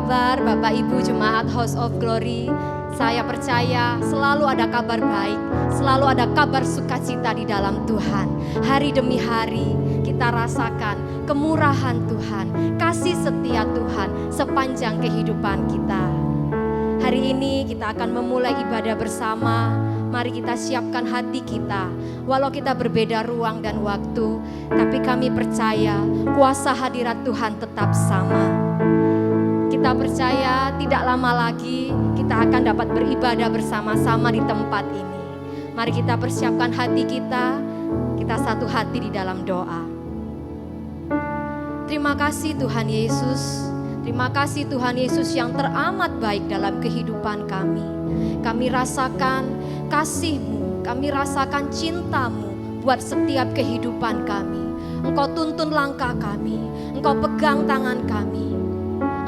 kabar Bapak Ibu Jemaat House of Glory? Saya percaya selalu ada kabar baik, selalu ada kabar sukacita di dalam Tuhan. Hari demi hari kita rasakan kemurahan Tuhan, kasih setia Tuhan sepanjang kehidupan kita. Hari ini kita akan memulai ibadah bersama. Mari kita siapkan hati kita. Walau kita berbeda ruang dan waktu, tapi kami percaya kuasa hadirat Tuhan tetap sama. Kita percaya tidak lama lagi kita akan dapat beribadah bersama-sama di tempat ini. Mari kita persiapkan hati kita satu hati di dalam doa. Terima kasih Tuhan Yesus. Terima kasih Tuhan Yesus yang teramat baik dalam kehidupan kami. Kami rasakan kasih-Mu, kami rasakan cinta-Mu buat setiap kehidupan kami. Engkau tuntun langkah kami, Engkau pegang tangan kami.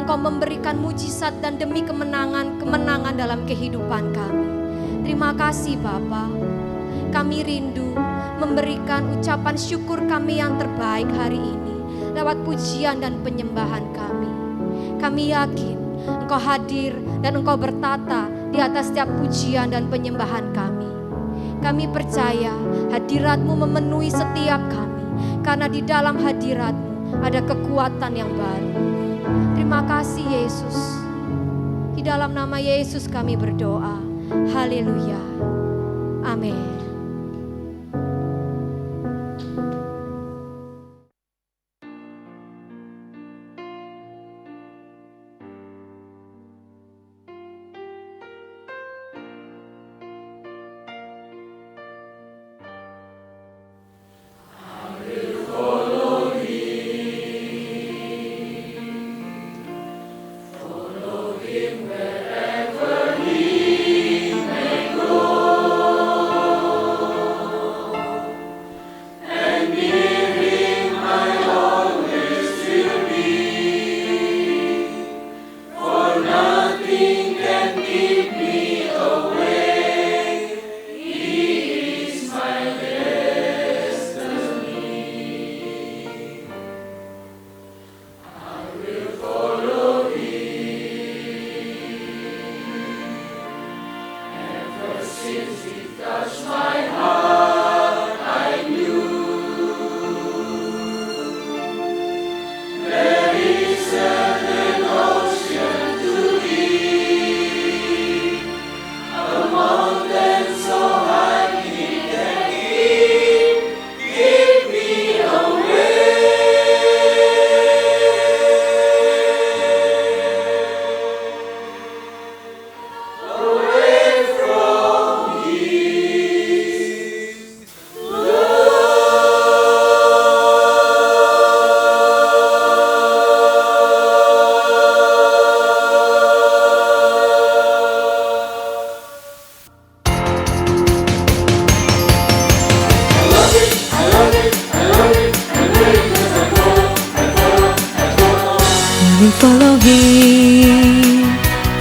Engkau memberikan mujizat dan demi kemenangan dalam kehidupan kami. Terima kasih Bapa. Kami rindu memberikan ucapan syukur kami yang terbaik hari ini lewat pujian dan penyembahan kami. Kami yakin Engkau hadir dan Engkau bertata di atas setiap pujian dan penyembahan kami. Kami percaya hadirat-Mu memenuhi setiap kami, karena di dalam hadirat-Mu ada kekuatan yang baru. Terima kasih Yesus. Di dalam nama Yesus kami berdoa. Haleluya. Amin.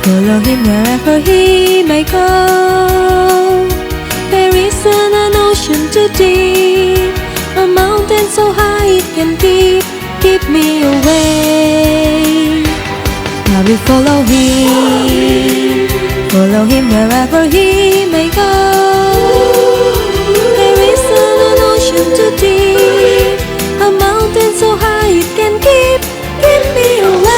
Follow him wherever he may go. There isn't an ocean too deep, a mountain so high it can keep me away. I will follow him wherever he may go. There isn't an ocean too deep, a mountain so high it can keep me away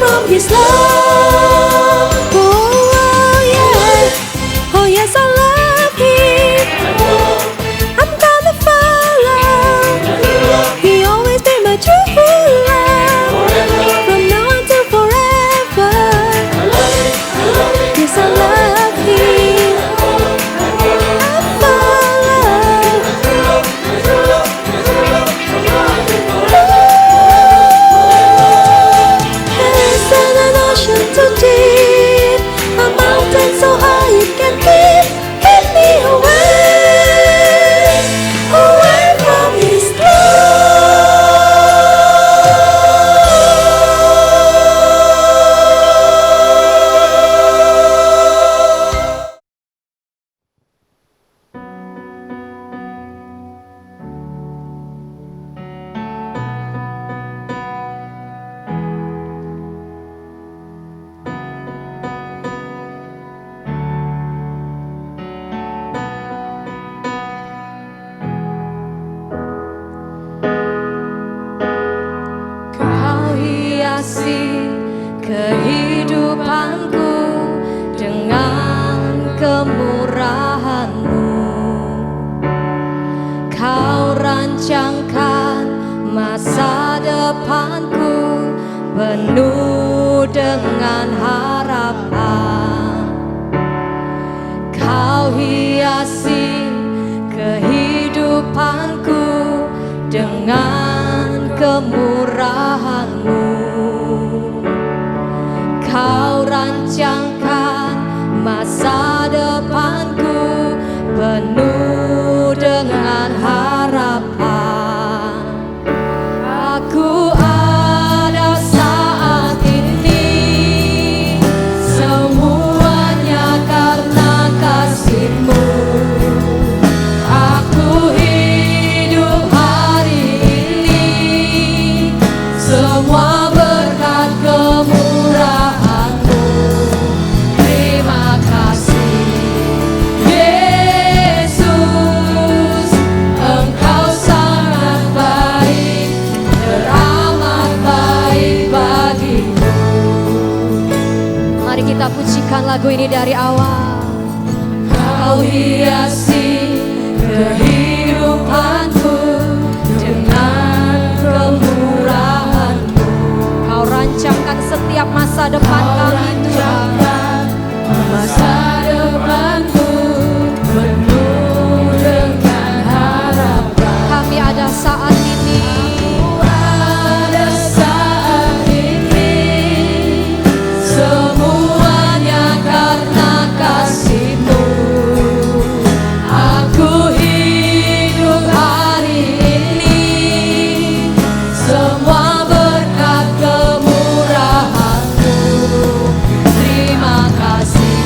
from his love. Oh yeah, oh yes I love him. I'm gonna follow. He always be my true love, from now until forever. kehidupanku dengan kemurahan-Mu. Kau rancangkan masa depanku penuh dengan harapan. Kau hiasi kehidupanku dengan kemurahan-Mu. Kau rancangkan masa depanku penuh dengan harapan. Aku ada saat ini, semuanya karena kasih-Mu. Aku hidup hari ini, semua berkat kemurahan-Mu. Terima kasih Yesus, Engkau sangat baik, teramat baik bagiku. Mari kita pujikan lagu ini dari awal. Kau hiasi kehidupanku dengan kemurahan-Mu. Kau rancangkan setiap masa depan kami, Tuhan. Masa depanku penuh dengan harapan. Kami ada saat ini, ada saat ini, semuanya karena kasih-Mu. Aku hidup hari ini, semua berkat kemurahan-Mu. Terima kasih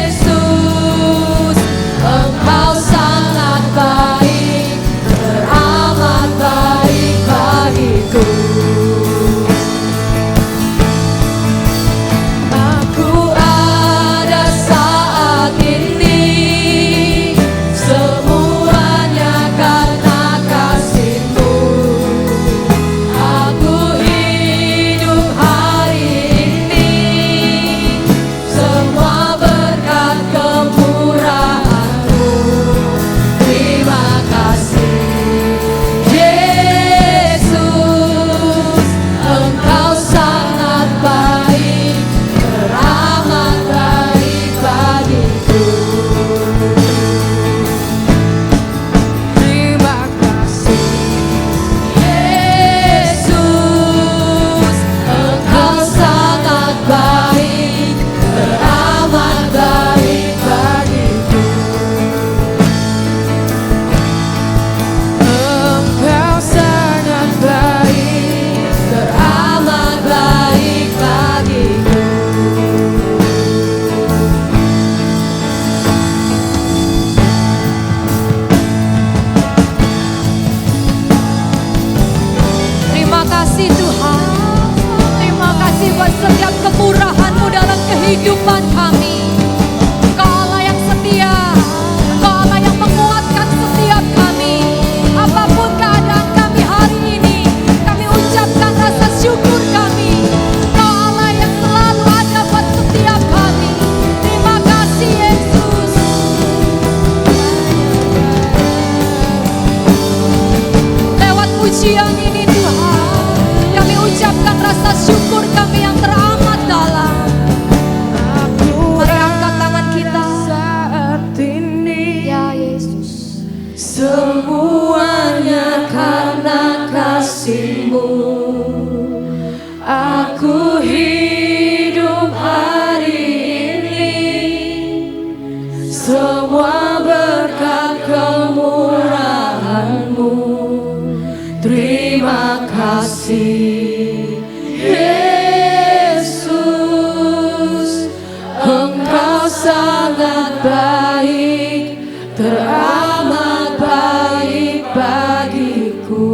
Yesus, Engkau sangat baik, teramat baik bagiku. Aku ada saat ini, semuanya karena kasih-Mu. Aku hidup hari ini, semua berkat kemurahan-Mu. Terima kasih Yesus, Engkau sangat baik, teramat baik bagiku. Terima kasih Yesus, Engkau sangat baik, teramat baik bagiku. Engkau sangat baik, teramat baik bagiku. Terima kasih Tuhan. Terima kasih buat setiap kemurahan-Mu dalam kehidupan kami. Engkau Allah yang setia, Engkau Allah yang menguatkan setiap kami. Apapun keadaan kami hari ini, kami ucapkan rasa syukur kami. Engkau Allah yang selalu ada buat setiap kami. Terima kasih Yesus. Lewat pujian ini Tuhan, kami ucapkan rasa syukur kami yang teramat dalam. Mari angkat tangan kita saat ini. Ya Yesus, semuanya karena kasih-Mu. Aku hidup hari ini, semua berkat kemurahan-Mu. Terima kasih Yesus, Engkau sangat baik, teramat baik bagiku.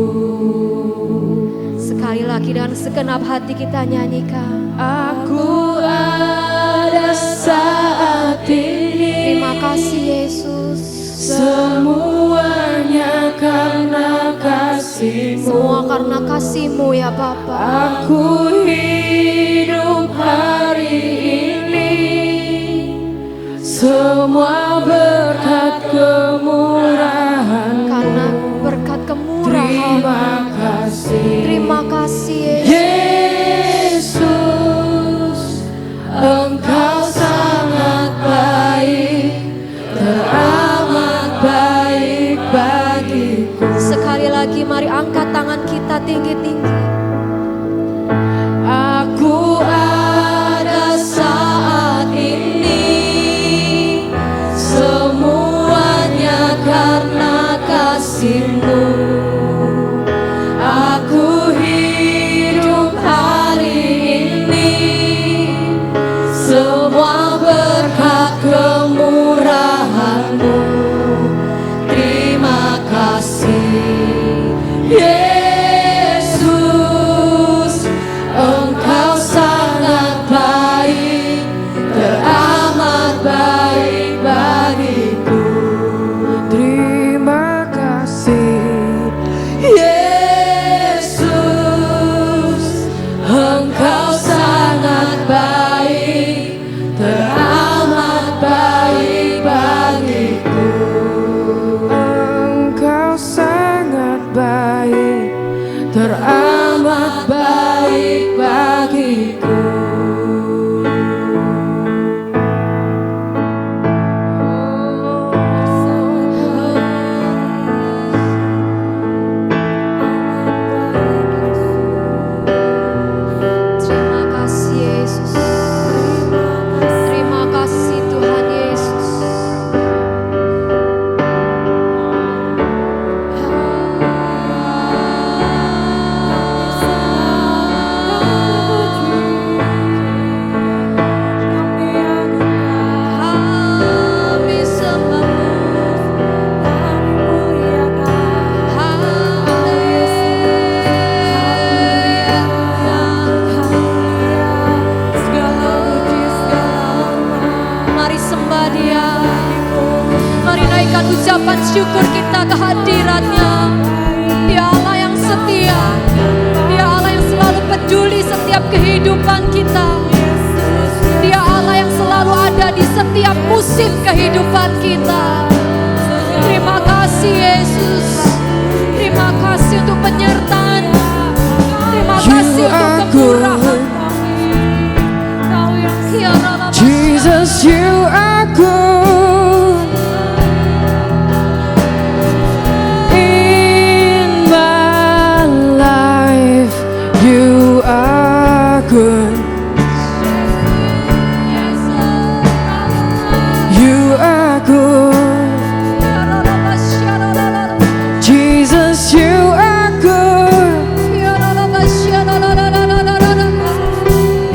Sekali lagi dengan segenap hati kita nyanyikan. Aku ada saat ini. Terima kasih Yesus. Semuanya karena kasih. kasih-Mu. Semua karena kasih-Mu ya Bapa. Aku hidup hari ini semua berkat kemurahan-Mu. Karena berkat kemurahan. Terima kasih. Terima kasih Yesus, Engkau sangat baik, teramat baik bagiku. Sekali lagi mari angkat tangan kita tinggi-tinggi. Aku ada saat ini, semuanya karena kasih-Mu. Aku hidup hari ini, semua berkat kemurahan-Mu. Terima kasih Yesus, Engkau sangat baik, teramat baik bagiku. Terima kasih Yesus, Engkau sangat baik, teramat baik bagiku. Engkau sangat baik, teramat baik bagiku. Terima kasih Yesus. Terima kasih Tuhan Yesus. Kami sembah-Mu. Mari sembah Dia. Mari naikkan ucapan syukur kita kehadirannya. Dia Allah yang setia. Dia Allah yang selalu peduli setiap kehidupan kita. Dia Allah yang selalu ada di setiap musim kehidupan kita. Terima kasih Yesus. Terima kasih untuk penyertaan. Terima kasih untuk kemurahan. Jesus, You are good. In my life, You are good. You are good. Jesus, You are good.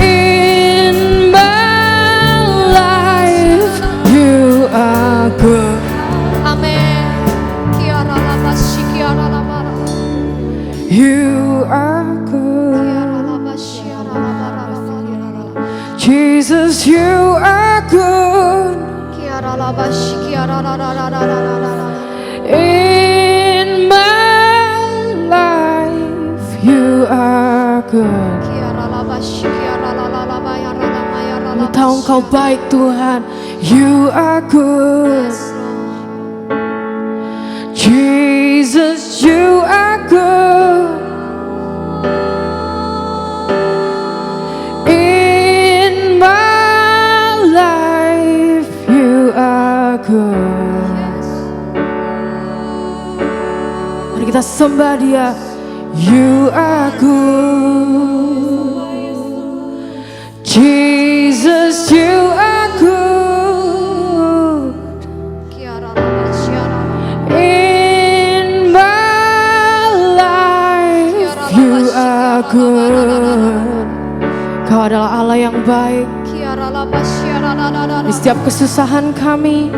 In my life, You are good. Amin. Kiara labashi, kiara labara. You are good. Kiara labashi, kiara labara, kiara labara. Jesus, You are good. Kiara labashi, kiara labara. In my life, You are good. Kiara labashi, kiara labara, kiara labara, kiara Kami tahu Engkau baik Tuhan. You are good. Yes, Lord. Jesus, You are good. In my life, You are good. Yes. Mari kita sembah Dia. You are good. Jesus, You are good. Kiara labashi, kiara labara. In my life, You are good. Kau adalah Allah yang baik. Kiara labashi, kiara labara. Di setiap kesusahan kami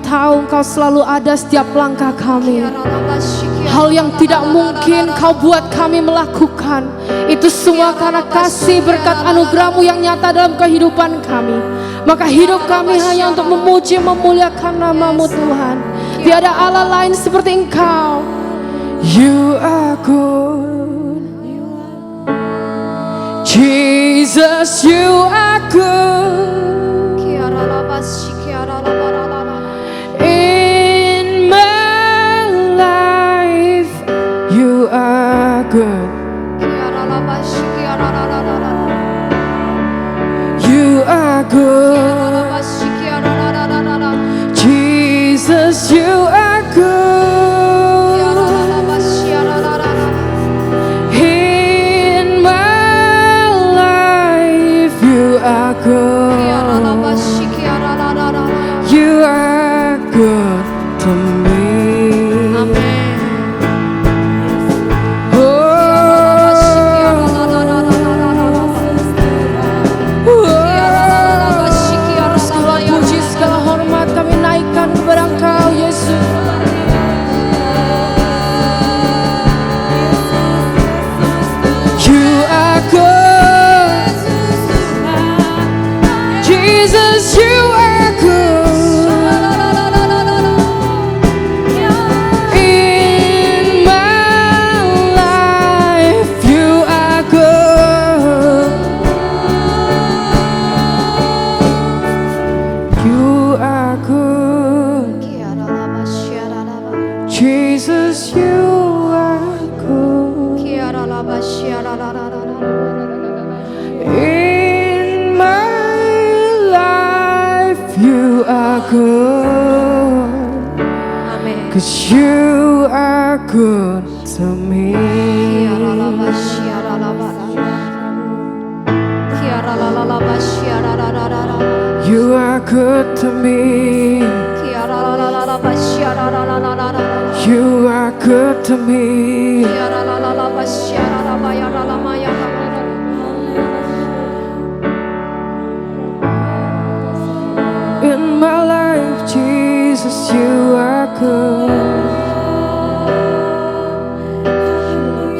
tahu Engkau selalu ada setiap langkah kami. Kiara labashi, kiara Hal yang tidak labara. mungkin Kau buat kami melakukan. Itu semua karena kasih berkat anugerah-Mu yang nyata dalam kehidupan kami. Maka hidup kami hanya untuk memuji memuliakan nama-Mu Tuhan. Tiada Allah lain seperti Engkau. You are good. Jesus, you are good. In my life, you are good. You are good. Jesus, you are good. In my life, you are good. You are good to me. Jesus, you are good. In my life, you are good. You are good. Jesus, you are good. In my life, you are good. Amen. 'Cause you are good to me. You are good to me. You are good to me. In my life, Jesus, you are good.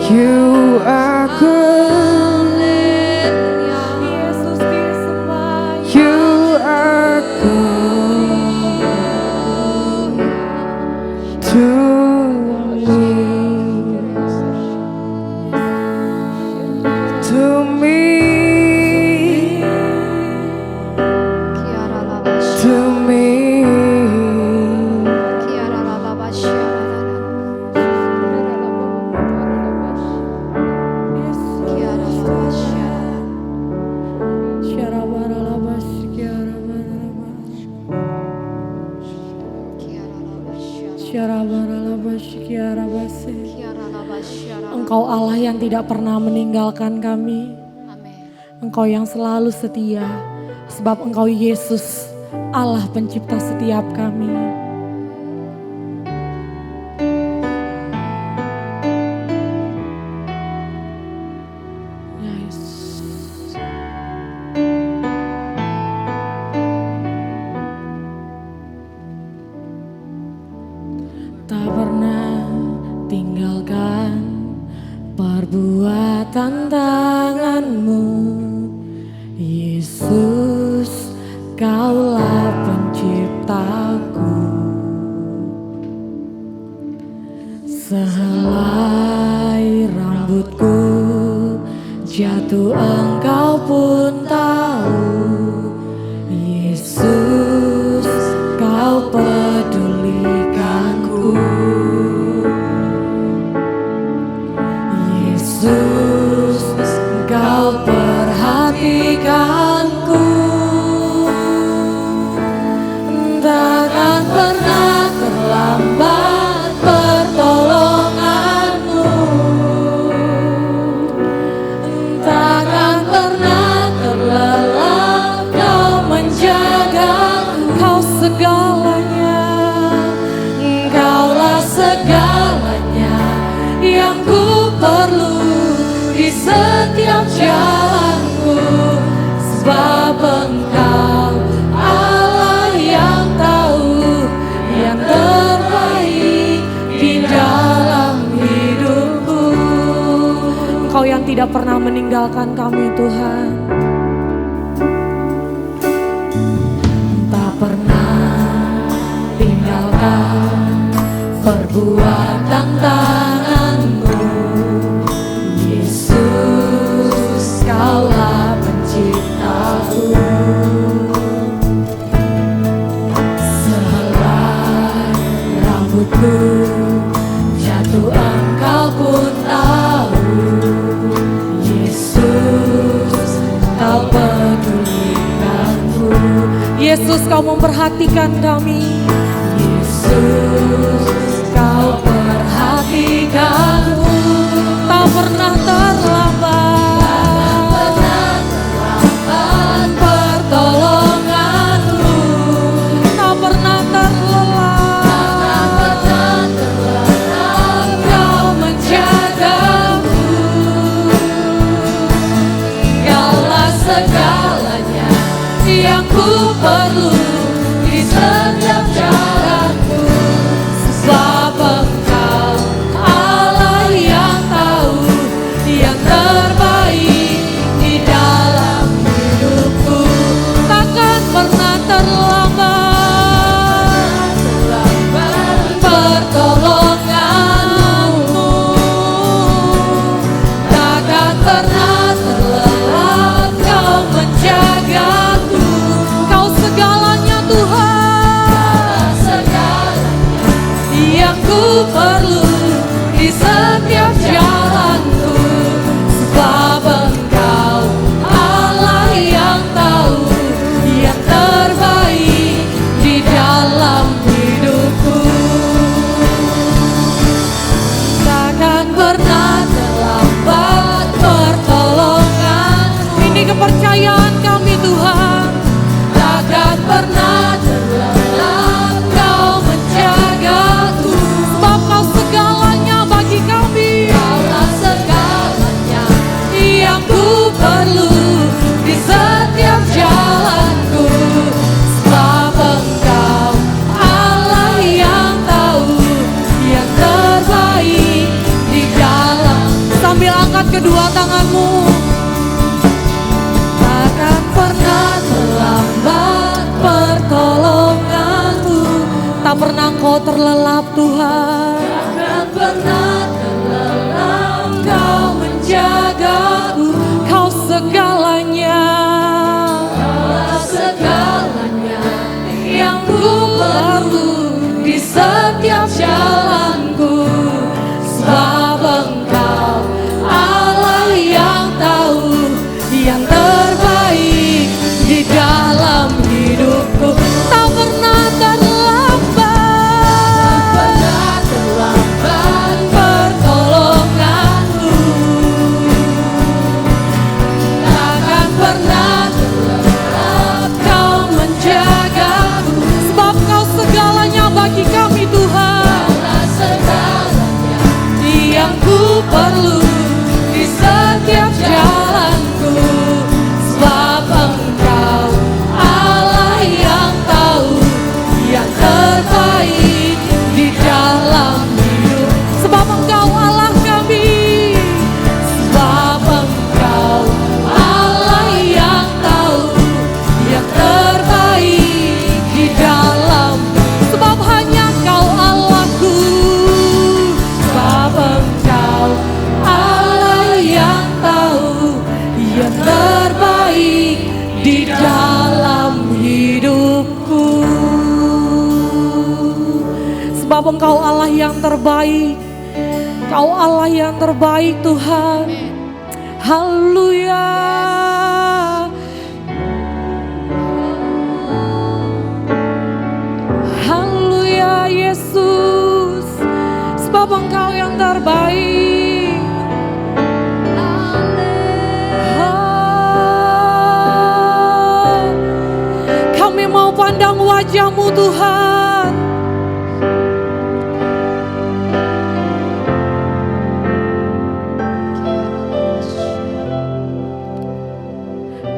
You are good. You are good to me. To me. To me. Engkau Allah yang tidak pernah meninggalkan kami. Amin. Engkau yang selalu setia, sebab Engkau Yesus, Allah pencipta setiap kami. Ya Yesus. Tak pernah tinggalkan perbuatan tanganmu, Yesus, Kaulah penciptaku. Sehelai rambutku jatuh, Engkau pun tahu, Yesus, Kau pedulikanku. Yesus, Kau perhatikanku. Takkan pernah terlambat pertolonganmu. Takkan pernah terlelap Kau menjaga. Kau segalanya, Engkaulah segalanya yang ku perlu di setiap jalanku, sebab Engkau Allah yang tahu yang terbaik di dalam hidupku. Engkau yang tidak pernah meninggalkan kami, Tuhan. Tak pernah tinggalkan perbuatan kekuatan tangan-Mu. Yesus, Kaulah penciptaku. Sehelai rambutku jatuh Engkau pun tahu. Yesus, Kau pedulikanku. Yesus, Kau memperhatikan kami. Yesus, Kau perhatikanku. Tak pernah terlambat pertolongan-Mu. Tak pernah terlelah Kau menjagaku. Kaulah segalanya yang ku perlu di setiap jalanku. Sebab Engkau Allah yang tahu yang terbaik di dalam hidupku. Takkan pernah terlambat pertolongan-Mu. Takkan pernah terlelah Kau menjagaku. Kau segalanya Tuhan, yang ku perlu di setiap jalanku. Sebab Engkau Allah yang tahu yang terbaik di dalam hidupku. Takkan pernah terlambat pertolongan. Ini kepercayaan kami Tuhan. Takkan pernah terlelah Kau menjagaku. Sebab Kau segalanya bagi kami. Kaulah segalanya yang ku perlu di setiap jalanku. Sebab Engkau Allah yang tahu yang terbaik di dalam. Sambil angkat kedua tanganmu. Takkan pernah terlambat pertolongan-Mu. Tak pernah Kau terlelap Tuhan. Takkan pernah terlelap Kau menjagaku. Kau segalanya, Kaulah segalanya yang ku perlu di setiap jalanku. Sebab Engkau Allah yang tahu yang terbaik di dalam hidupku. Tak pernah terlambat pertolongan-Mu. Takkan pernah terlelah Kau menjagaku. Sebab Kau segalanya bagi kami Tuhan. Kaulah segalanya yang ku perlu di setiap jalanku. Sebab Engkau Allah yang tahu yang terbaik di dalam hidup. Sebab Engkau Allah kami. Sebab Engkau Allah yang tahu yang terbaik di dalam. Sebab hanya Kau Allahku. Sebab Engkau Allah yang tahu yang terbaik di dalam hidupku. Sebab Engkau Allah yang terbaik. Kau Allah yang terbaik Tuhan. Haleluya. Haleluya Yesus. Sebab Engkau yang terbaik. Kami mau pandang wajah-Mu Tuhan.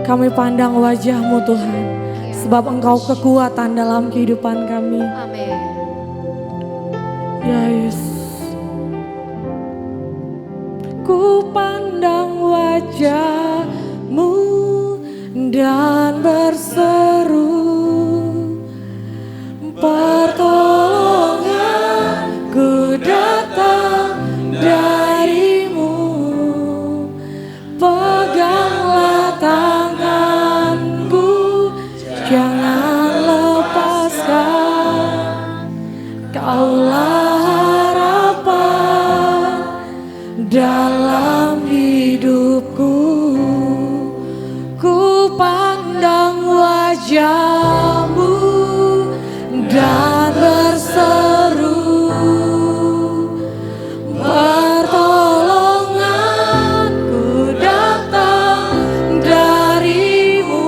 Kami pandang wajah-Mu Tuhan. Sebab Engkau kekuatan dalam kehidupan kami. Amin. Ya Yesus. Ku pandang wajah-Mu dan berseru, pertolonganku dalam hidupku. Ku pandang wajah-Mu dan berseru, pertolonganku datang dari-Mu.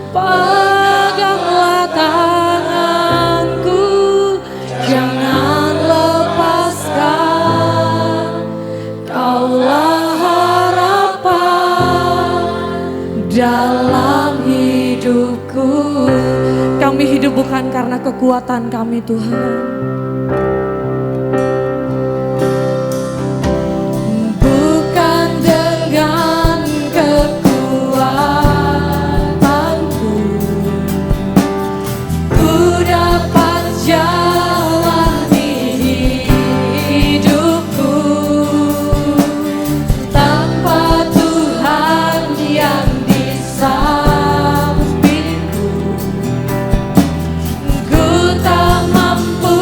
Peganglah tanganku, jangan lepaskan. Kaulah harapan dalam hidupku. Kami hidup bukan karena kekuatan kami, Tuhan. Bukan dengan kekuatanku ku dapat jalani hidupku. Tanpa Tuhan yang di sampingku, ku tak mampu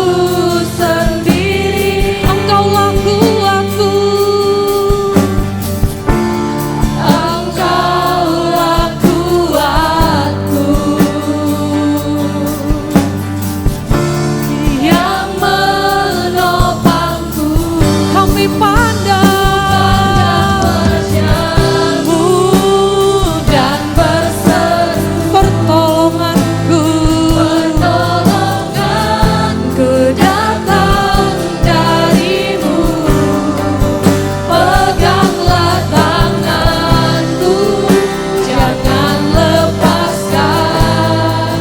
sendiri. Engkaulah kuatku, Engkaulah kuatku, yang menopangku. Kami pandang wajah-Mu dan berseru, pertolonganku datang dari-Mu. Peganglah tanganku, jangan lepaskan.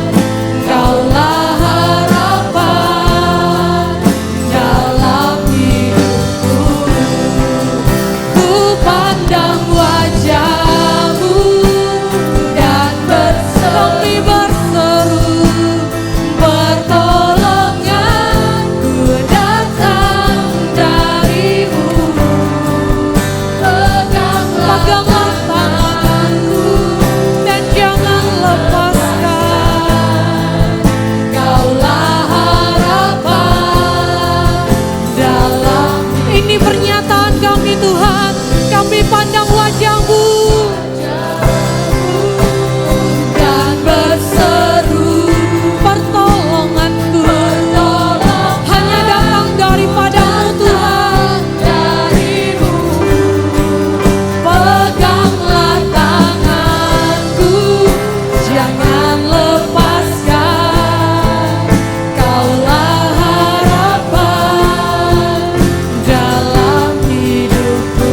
Kaulah harapan dalam hidupku. Ku pandang wajah-Mu dan berseru, pertolonganku datang dari-Mu. Peganglah tanganku dan jangan lepaskan. Kaulah harapan dalam. Ini pernyataan kami, Tuhan. Kami pandang wajah-Mu dan berseru, pertolonganku hanya datang daripada-Mu, Tuhan. Peganglah tanganku, jangan lepaskan. Kaulah harapan dalam hidupku.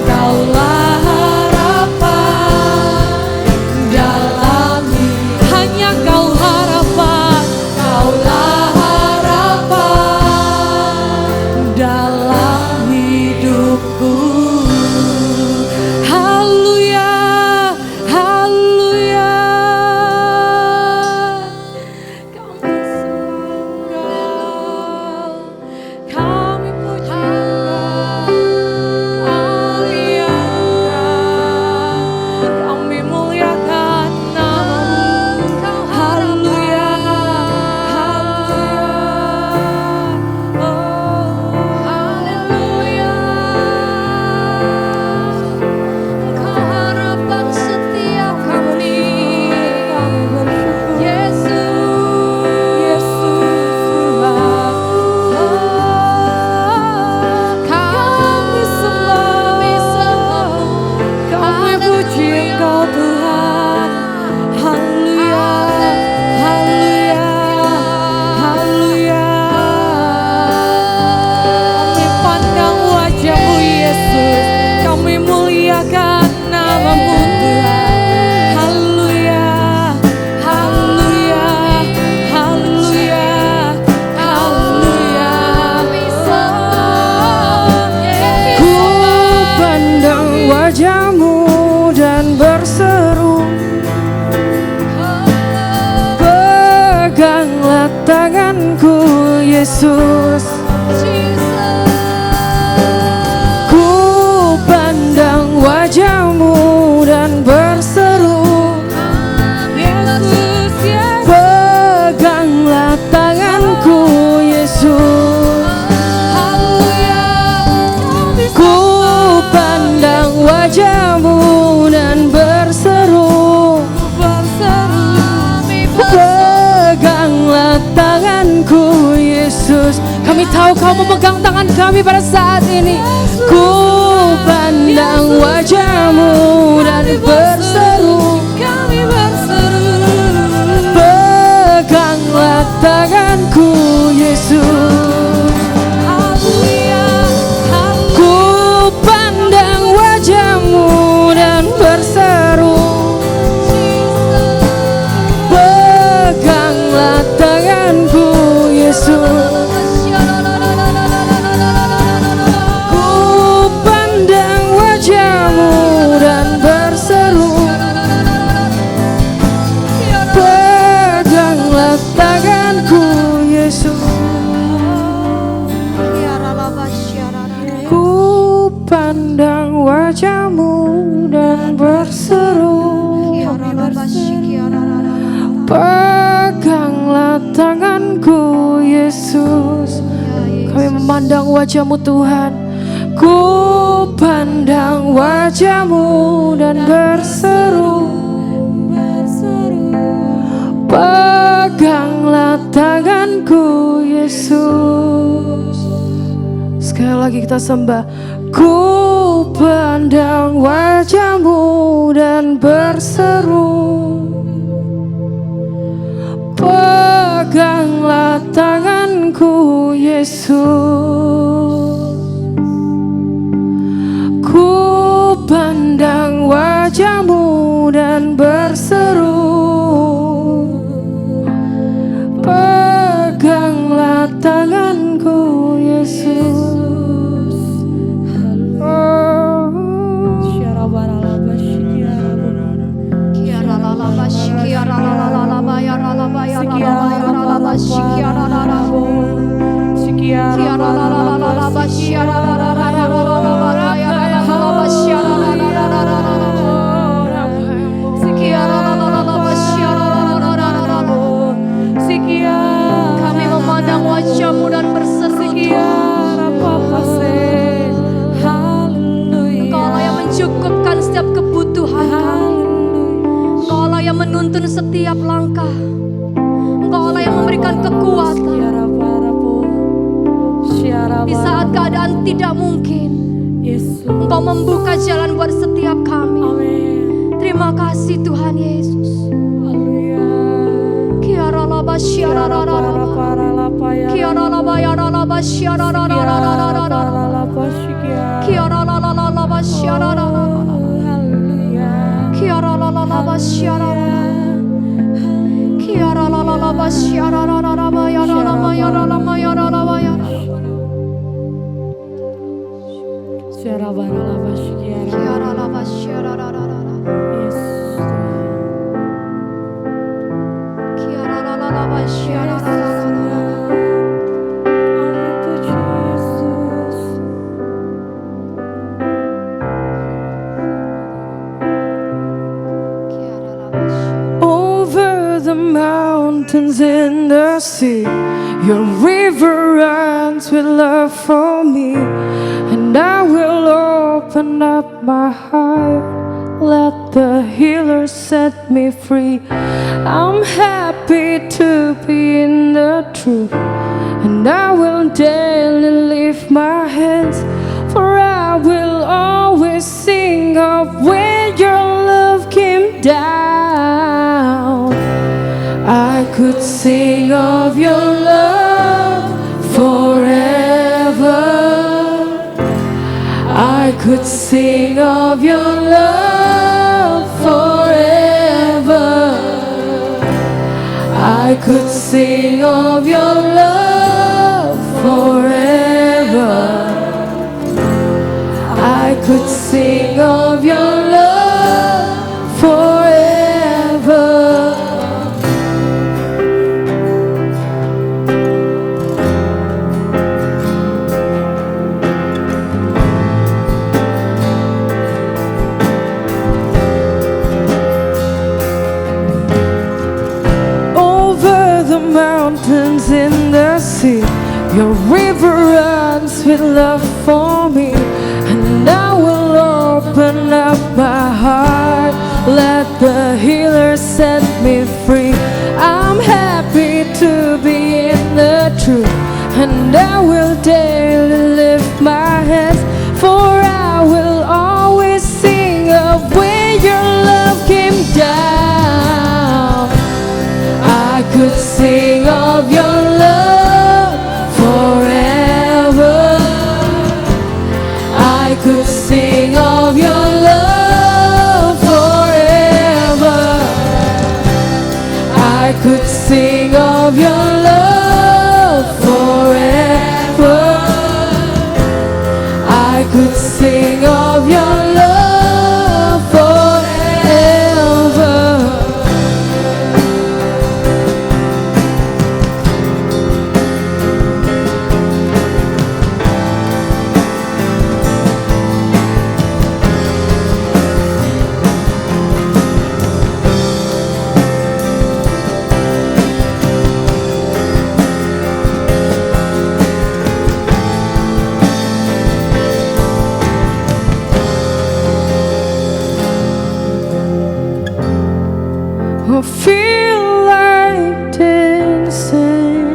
Kaulah harapan dalam hidup. Hanya Kau harapan. Kaulah harapan dalam hidupku. Haleluya, haleluya. Kami sembah, kami puji, kami angkat, kami muliakan nama-Mu. Haleluya, haleluya, oh, haleluya. Engkau harapan setiap kami. Yesus, Tuhan. Kami sembah, kami puji Engkau, Tuhan. Haleluya, haleluya, haleluya. Kami pandang wajah-Mu, Yesus. Kami muliakan nama-Mu, Tuhan. Haleluya, haleluya, haleluya, haleluya. Ku pandang wajah-Mu dan berseru, peganglah tanganku, Yesus. Ku pandang wajah-Mu dan berseru, Yesus, peganglah tanganku, Yesus. Haleluya. tahu Kau memegang tangan kami pada saat ini. Ku pandang wajah-Mu dan berseru, peganglah tanganku Yesus. Ku pandang wajah-Mu dan berseru, peganglah tanganku Yesus. Ku pandang wajah-Mu dan berseru, peganglah tanganku Yesus. Ku pandang wajah-Mu dan berseru, peganglah tanganku Yesus. Kami memandang wajah-Mu Tuhan. Ku pandang wajah-Mu dan berseru, peganglah tanganku Yesus. Sekali lagi kita sembah. Ku pandang wajah-Mu dan berseru, peganglah tanganku Yesus. Ku pandang wajah-Mu dan berseru, peganglah tanganku Yesus. Kami memandang wajah-Mu dan berseru, Engkaulah yang mencukupkan setiap kebutuhan kami. Engkaulah yang menuntun setiap langkah. Engkaulah yang memberikan kekuatan di saat keadaan tidak mungkin. Engkau membuka jalan buat setiap kami. Terima kasih Tuhan Yesus. Over the mountains in the sea, your river runs with love for me, and I will open up my heart. Let the healer set me free. I'm happy to be in the truth, and I will daily lift my hands, for I will always sing of when your love came down. I could sing of your love forever. I could sing of your love forever. I could sing of your love forever. I could sing of your love forever. Mountains in the sea, your river runs with love for me, and I will open up my heart. Let the healer set me free. I'm happy to be in the truth, and I will could sing of your love forever. I feel like dancing.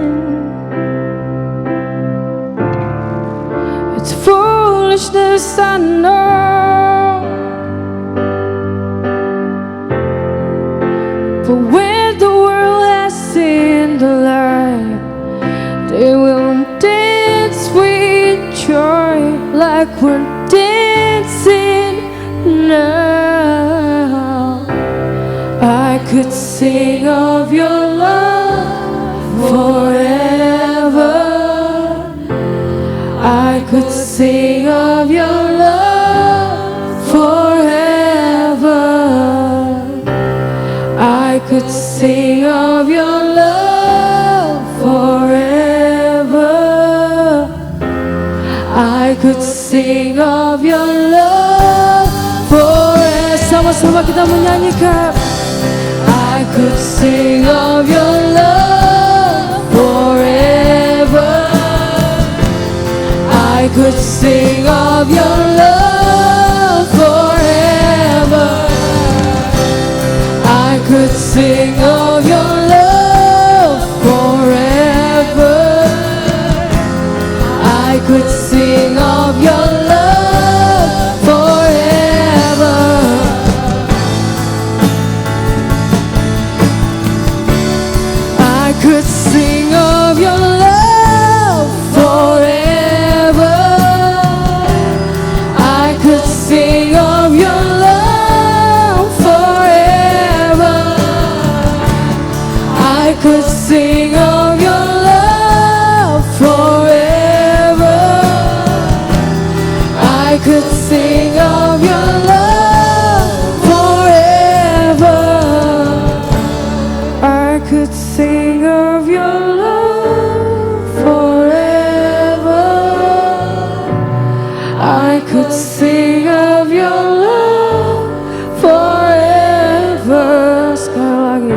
It's foolishness, I know, but when the world has seen the light, they will dance with joy like we're dancing now. I could sing of your love forever. I could sing of your love forever. I could sing of your love forever. I could sing of your love forever. Sama-sama kita menyanyikan. I could sing of your love forever. I could sing of your love forever. I could sing of your love forever. I could sing of your love forever. I could sing of your love forever. I could sing of your love forever. I could sing of your love forever. I could sing of your love forever. I could sing of your love forever. I could sing of your love forever. Sekali lagi.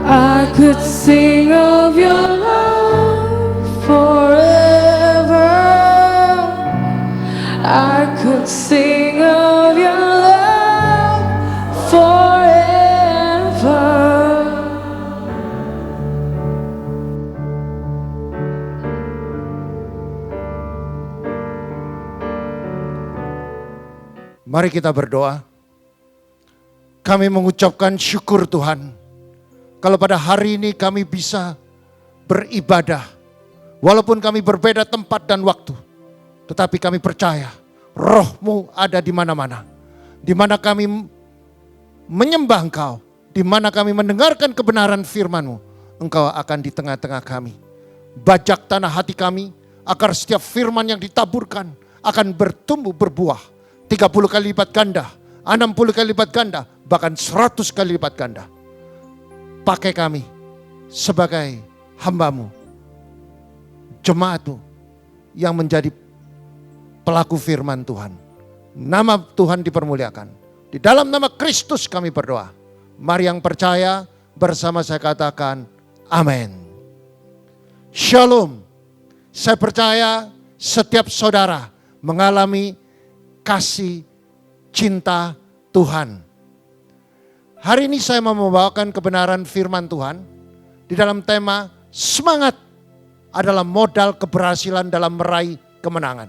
I could sing of your love forever. I could sing of your love forever. Mari kita berdoa. Kami mengucapkan syukur Tuhan. Kalau pada hari ini kami bisa beribadah. Walaupun kami berbeda tempat dan waktu. Tetapi kami percaya Roh-Mu ada di mana-mana. Di mana kami menyembah Engkau. Di mana kami mendengarkan kebenaran firman-Mu. Engkau akan di tengah-tengah kami. Bajak tanah hati kami. Agar setiap firman yang ditaburkan akan bertumbuh berbuah. 30 kali lipat ganda, 60 kali lipat ganda, bahkan 100 kali lipat ganda. Pakai kami sebagai hamba-Mu, jemaat-Mu yang menjadi pelaku firman Tuhan. Nama Tuhan dipermuliakan. Di dalam nama Kristus kami berdoa. Mari yang percaya bersama saya katakan amin. Shalom. Saya percaya setiap saudara mengalami kasih cinta Tuhan. Hari ini saya mau membawakan kebenaran firman Tuhan di dalam tema semangat adalah modal keberhasilan dalam meraih kemenangan.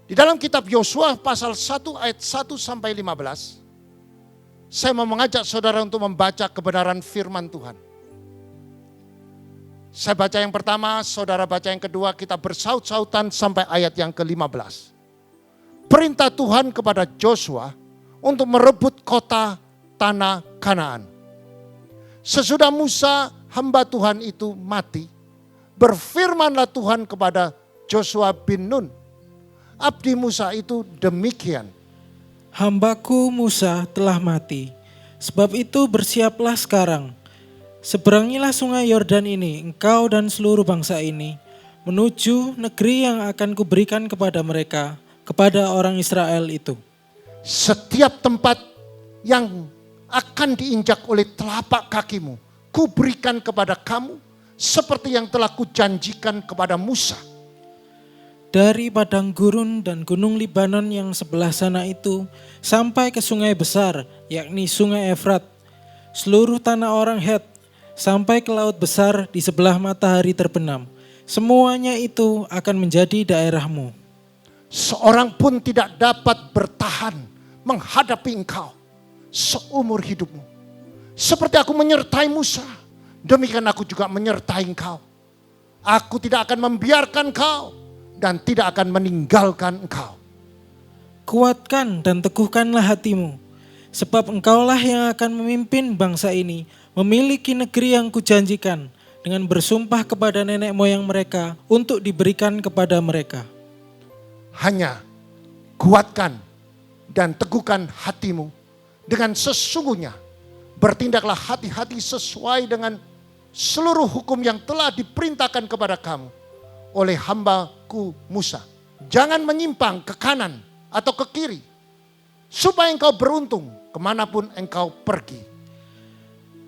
Di dalam kitab Yosua pasal 1 ayat 1 sampai 15, saya mau mengajak saudara untuk membaca kebenaran firman Tuhan. Saya baca yang pertama, saudara baca yang kedua, kita bersaut-sautan sampai ayat yang ke-15. Perintah Tuhan kepada Joshua untuk merebut kota tanah Kanaan. Sesudah Musa hamba Tuhan itu mati, berfirmanlah Tuhan kepada Joshua bin Nun, abdi Musa itu demikian. Hambaku Musa telah mati, sebab itu bersiaplah sekarang. Seberangilah sungai Yordan ini, engkau dan seluruh bangsa ini, menuju negeri yang akan kuberikan kepada mereka, kepada orang Israel itu. Setiap tempat yang akan diinjak oleh telapak kakimu, kuberikan kepada kamu, seperti yang telah kujanjikan kepada Musa. Dari padang gurun dan gunung Libanon yang sebelah sana itu, sampai ke sungai besar, yakni sungai Efrat, seluruh tanah orang Het, sampai ke laut besar di sebelah matahari terbenam. Semuanya itu akan menjadi daerahmu. Seorang pun tidak dapat bertahan menghadapi engkau seumur hidupmu. Seperti aku menyertai Musa, demikian aku juga menyertai engkau. Aku tidak akan membiarkan engkau dan tidak akan meninggalkan engkau. Kuatkan dan teguhkanlah hatimu, sebab engkaulah yang akan memimpin bangsa ini memiliki negeri yang kujanjikan dengan bersumpah kepada nenek moyang mereka untuk diberikan kepada mereka. Hanya kuatkan dan teguhkan hatimu dengan sesungguhnya. Bertindaklah hati-hati sesuai dengan seluruh hukum yang telah diperintahkan kepada kamu oleh hambaku Musa. Jangan menyimpang ke kanan atau ke kiri, supaya engkau beruntung kemanapun engkau pergi.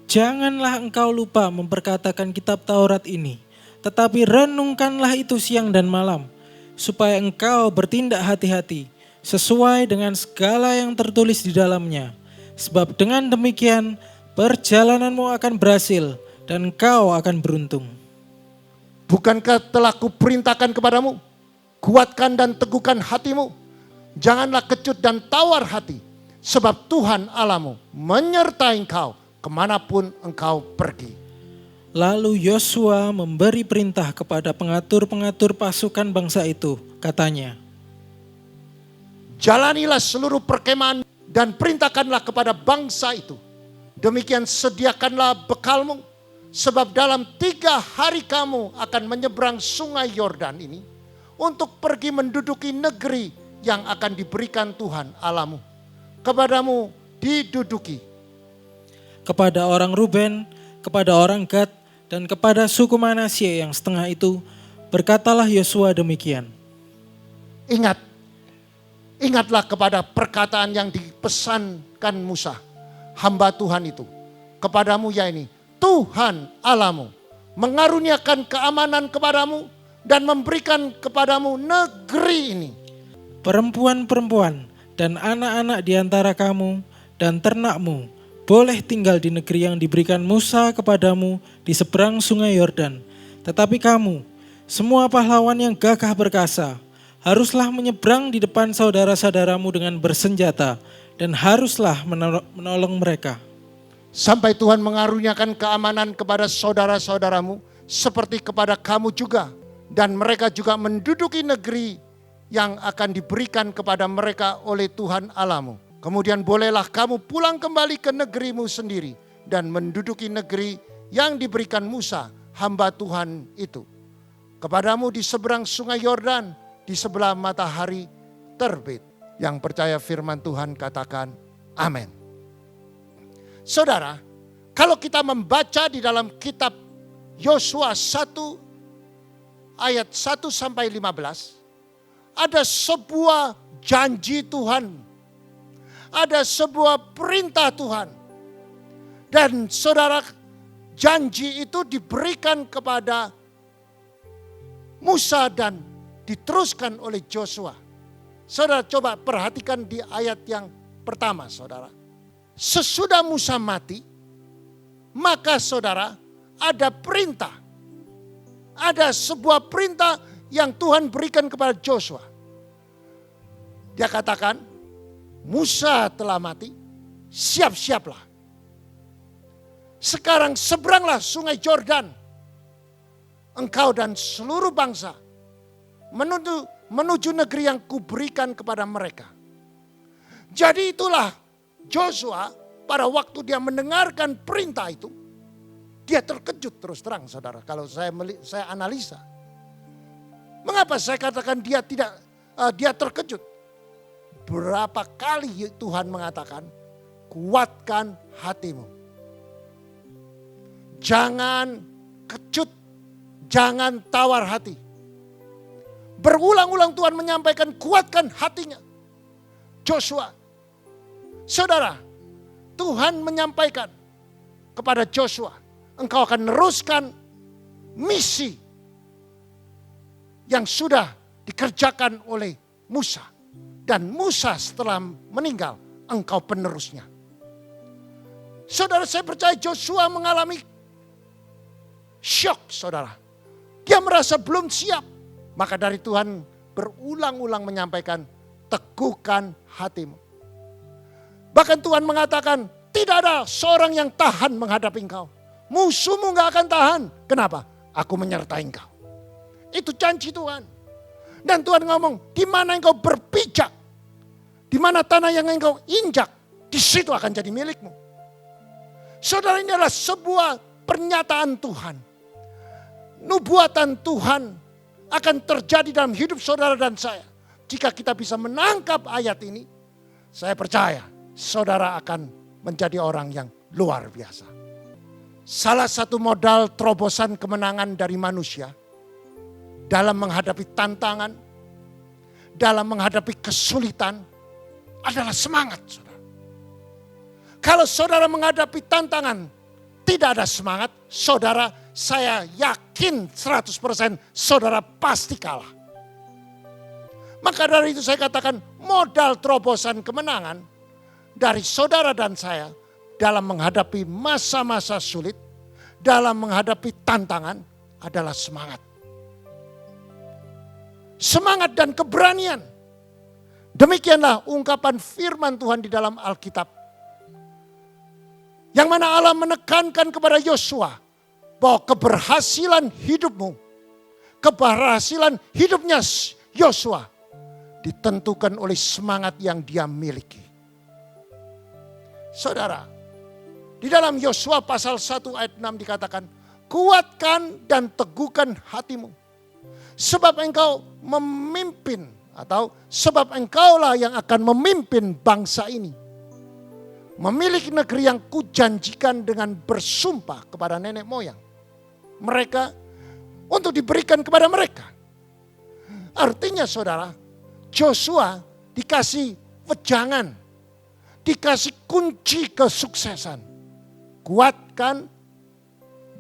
Janganlah engkau lupa memperkatakan kitab Taurat ini, tetapi renungkanlah itu siang dan malam, supaya engkau bertindak hati-hati sesuai dengan segala yang tertulis di dalamnya. Sebab dengan demikian perjalananmu akan berhasil dan engkau akan beruntung. Bukankah telah kuperintahkan kepadamu, kuatkan dan teguhkan hatimu. Janganlah kecut dan tawar hati, sebab Tuhan Allahmu menyertai engkau kemanapun engkau pergi. Lalu Yosua memberi perintah kepada pengatur-pengatur pasukan bangsa itu, katanya, jalanilah seluruh perkemahan dan perintahkanlah kepada bangsa itu. Demikian sediakanlah bekalmu, sebab dalam 3 hari kamu akan menyeberang sungai Yordan ini untuk pergi menduduki negeri yang akan diberikan Tuhan Allahmu kepadamu diduduki. kepada orang Ruben, kepada orang Gad, dan kepada suku Manasye yang setengah itu, berkatalah Yosua demikian. Ingatlah kepada perkataan yang dipesankan Musa, hamba Tuhan itu, kepadamu ya ini, Tuhan Allahmu mengaruniakan keamanan kepadamu dan memberikan kepadamu negeri ini. Perempuan-perempuan dan anak-anak di antara kamu dan ternakmu boleh tinggal di negeri yang diberikan Musa kepadamu di seberang sungai Yordan. Tetapi kamu, semua pahlawan yang gagah perkasa, haruslah menyeberang di depan saudara-saudaramu dengan bersenjata dan haruslah menolong mereka. Sampai Tuhan mengaruniakan keamanan kepada saudara-saudaramu seperti kepada kamu juga. Dan mereka juga menduduki negeri yang akan diberikan kepada mereka oleh Tuhan Allahmu. Kemudian bolehlah kamu pulang kembali ke negerimu sendiri dan menduduki negeri yang diberikan Musa, hamba Tuhan itu. Kepadamu di seberang sungai Yordan, di sebelah matahari terbit. Yang percaya firman Tuhan katakan amin. Saudara, kalau kita membaca di dalam kitab Yosua 1 ayat 1 sampai 15, ada sebuah janji Tuhan. Ada sebuah perintah Tuhan. Dan saudara, janji itu diberikan kepada Musa dan diteruskan oleh Joshua. Saudara coba perhatikan di ayat yang pertama, saudara. Sesudah Musa mati, maka saudara ada perintah. Ada sebuah perintah yang Tuhan berikan kepada Joshua. Dia katakan, Musa telah mati, siap-siaplah. Sekarang seberanglah sungai Yordan, engkau dan seluruh bangsa, menuju negeri yang kuberikan kepada mereka. Jadi itulah Joshua pada waktu dia mendengarkan perintah itu, dia terkejut terus terang saudara. Kalau saya analisa. Mengapa saya katakan dia tidak dia terkejut. Berapa kali Tuhan mengatakan, kuatkan hatimu. Jangan kecut, jangan tawar hati. Berulang-ulang Tuhan menyampaikan, kuatkan hatinya. Joshua, saudara, Tuhan menyampaikan kepada Joshua, engkau akan meneruskan misi yang sudah dikerjakan oleh Musa. Dan Musa setelah meninggal, engkau penerusnya. Saudara, saya percaya Joshua mengalami syok, saudara. Dia merasa belum siap. Maka dari Tuhan berulang-ulang menyampaikan, teguhkan hatimu. Bahkan Tuhan mengatakan, tidak ada seorang yang tahan menghadapi engkau. Musuhmu gak akan tahan. Kenapa? Aku menyertai engkau. Itu janji Tuhan. Dan Tuhan ngomong, di mana engkau berpijak, di mana tanah yang engkau injak, di situ akan jadi milikmu. Saudara, ini adalah sebuah pernyataan Tuhan. Nubuatan Tuhan akan terjadi dalam hidup saudara dan saya. Jika kita bisa menangkap ayat ini, saya percaya saudara akan menjadi orang yang luar biasa. Salah satu modal terobosan kemenangan dari manusia dalam menghadapi tantangan, dalam menghadapi kesulitan adalah semangat, saudara. Kalau saudara menghadapi tantangan tidak ada semangat, saudara, saya yakin 100% saudara pasti kalah. Maka dari itu saya katakan modal terobosan kemenangan dari saudara dan saya dalam menghadapi masa-masa sulit, dalam menghadapi tantangan adalah semangat. Semangat dan keberanian. Demikianlah ungkapan firman Tuhan di dalam Alkitab. Yang mana Allah menekankan kepada Yosua bahwa keberhasilan hidupmu, keberhasilan hidupnya Yosua ditentukan oleh semangat yang dia miliki. Saudara, di dalam Yosua pasal 1 ayat 6 dikatakan, kuatkan dan teguhkan hatimu. Sebab engkau memimpin atau sebab engkaulah yang akan memimpin bangsa ini. Memiliki negeri yang kujanjikan dengan bersumpah kepada nenek moyang mereka untuk diberikan kepada mereka. Artinya saudara, Joshua dikasih wejangan, dikasih kunci kesuksesan. Kuatkan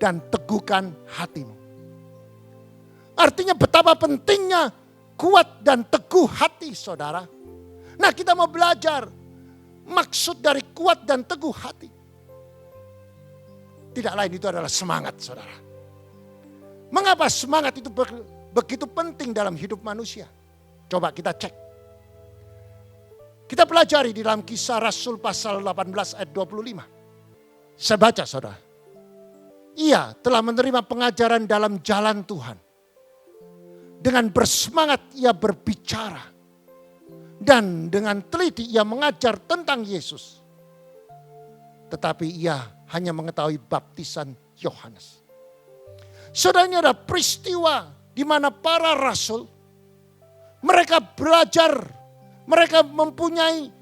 dan teguhkan hatimu. Artinya betapa pentingnya kuat dan teguh hati, saudara. Nah, kita mau belajar maksud dari kuat dan teguh hati. Tidak lain itu adalah semangat, saudara. Mengapa semangat itu begitu penting dalam hidup manusia? Coba kita cek. Kita pelajari di dalam Kisah Rasul pasal 18 ayat 25. Saya baca, saudara. Ia telah menerima pengajaran dalam jalan Tuhan. Dengan bersemangat ia berbicara. Dan dengan teliti ia mengajar tentang Yesus. Tetapi ia hanya mengetahui baptisan Yohanes. Saudara, ini ada peristiwa di mana para rasul, mereka belajar, mereka mempunyai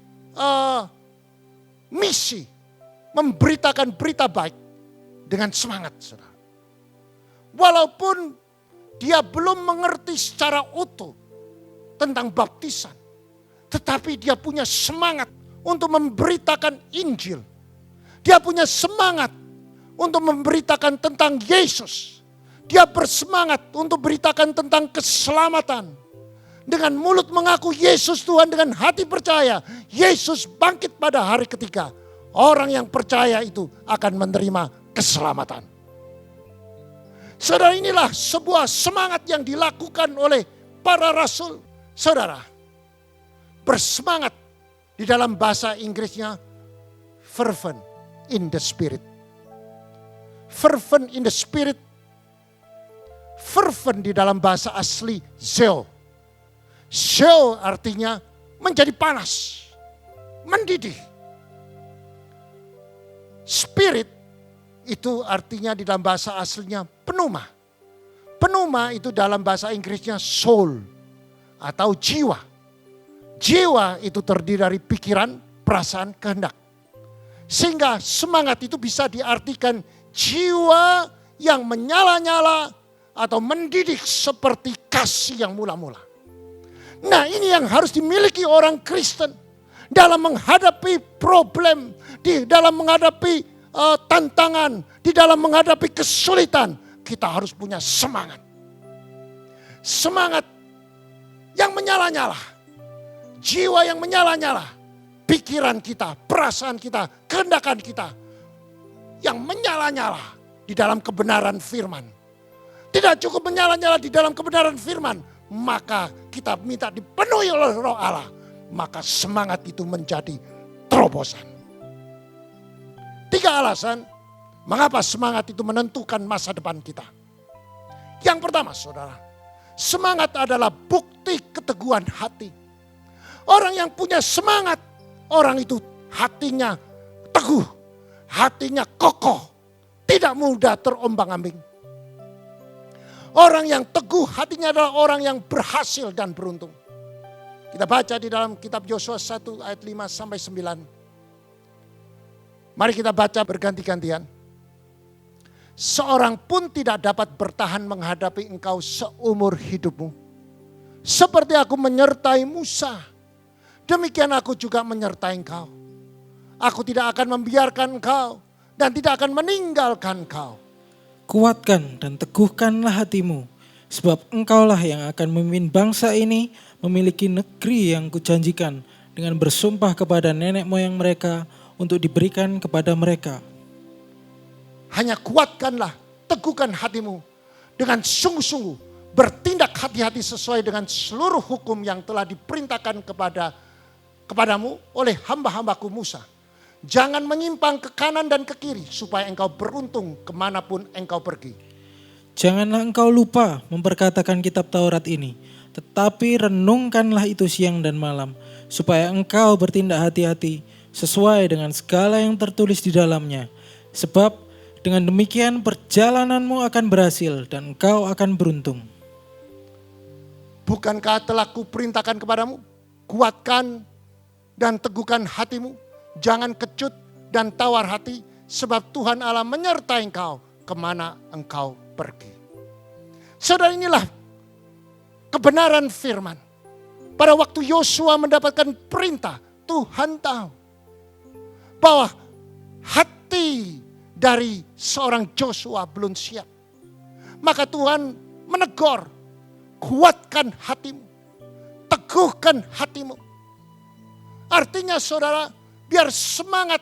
misi, memberitakan berita baik dengan semangat, saudara. Walaupun dia belum mengerti secara utuh tentang baptisan, tetapi dia punya semangat untuk memberitakan Injil. Dia punya semangat untuk memberitakan tentang Yesus. Dia bersemangat untuk beritakan tentang keselamatan. Dengan mulut mengaku Yesus Tuhan, dengan hati percaya Yesus bangkit pada hari ketiga. Orang yang percaya itu akan menerima keselamatan. Saudara, inilah sebuah semangat yang dilakukan oleh para rasul. Saudara, bersemangat di dalam bahasa Inggrisnya fervent in the spirit. Fervent in the spirit. Fervent di dalam bahasa asli zeo. Zeo artinya menjadi panas, mendidih. Spirit itu artinya di dalam bahasa aslinya pneuma. Pneuma itu dalam bahasa Inggrisnya soul. atau jiwa. Jiwa itu terdiri dari pikiran, perasaan, kehendak. Sehingga semangat itu bisa diartikan jiwa yang menyala-nyala atau mendidih seperti kasih yang mula-mula. Nah, ini yang harus dimiliki orang Kristen dalam menghadapi problem, di dalam menghadapi tantangan, di dalam menghadapi kesulitan. Kita harus punya semangat. Semangat yang menyala-nyala. Jiwa yang menyala-nyala. Pikiran kita, perasaan kita, kehendakan kita. Yang menyala-nyala di dalam kebenaran firman. Tidak cukup menyala-nyala di dalam kebenaran firman. Maka kita minta dipenuhi oleh Roh Allah. Maka semangat itu menjadi terobosan. 3 alasan mengapa semangat itu menentukan masa depan kita. Yang pertama, saudara, semangat adalah bukti keteguhan hati. Orang yang punya semangat, orang itu hatinya teguh, hatinya kokoh, tidak mudah terombang-ambing. Orang yang teguh hatinya adalah orang yang berhasil dan beruntung. Kita baca di dalam kitab Yosua 1 ayat 5 sampai 9. Mari kita baca berganti-gantian. Seorang pun tidak dapat bertahan menghadapi engkau seumur hidupmu. Seperti aku menyertai Musa, demikian aku juga menyertai engkau. Aku tidak akan membiarkan engkau dan tidak akan meninggalkan engkau. Kuatkan dan teguhkanlah hatimu, sebab engkaulah yang akan memimpin bangsa ini memiliki negeri yang kujanjikan dengan bersumpah kepada nenek moyang mereka untuk diberikan kepada mereka. Hanya kuatkanlah, teguhkan hatimu dengan sungguh-sungguh, bertindak hati-hati sesuai dengan seluruh hukum yang telah diperintahkan kepadamu oleh hamba-hambaku Musa. Jangan menyimpang ke kanan dan ke kiri supaya engkau beruntung kemanapun engkau pergi. Janganlah engkau lupa memperkatakan kitab Taurat ini, tetapi renungkanlah itu siang dan malam, supaya engkau bertindak hati-hati sesuai dengan segala yang tertulis di dalamnya. Sebab dengan demikian perjalananmu akan berhasil dan engkau akan beruntung. Bukankah telah kuperintahkan kepadamu, kuatkan dan teguhkan hatimu. Jangan kecut dan tawar hati, sebab Tuhan Allah menyertai engkau kemana engkau pergi. Saudara, inilah kebenaran firman. Pada waktu Yosua mendapatkan perintah, Tuhan tahu bahwa hati dari seorang Joshua belum siap. Maka Tuhan menegur, kuatkan hatimu, teguhkan hatimu. Artinya saudara, biar semangat,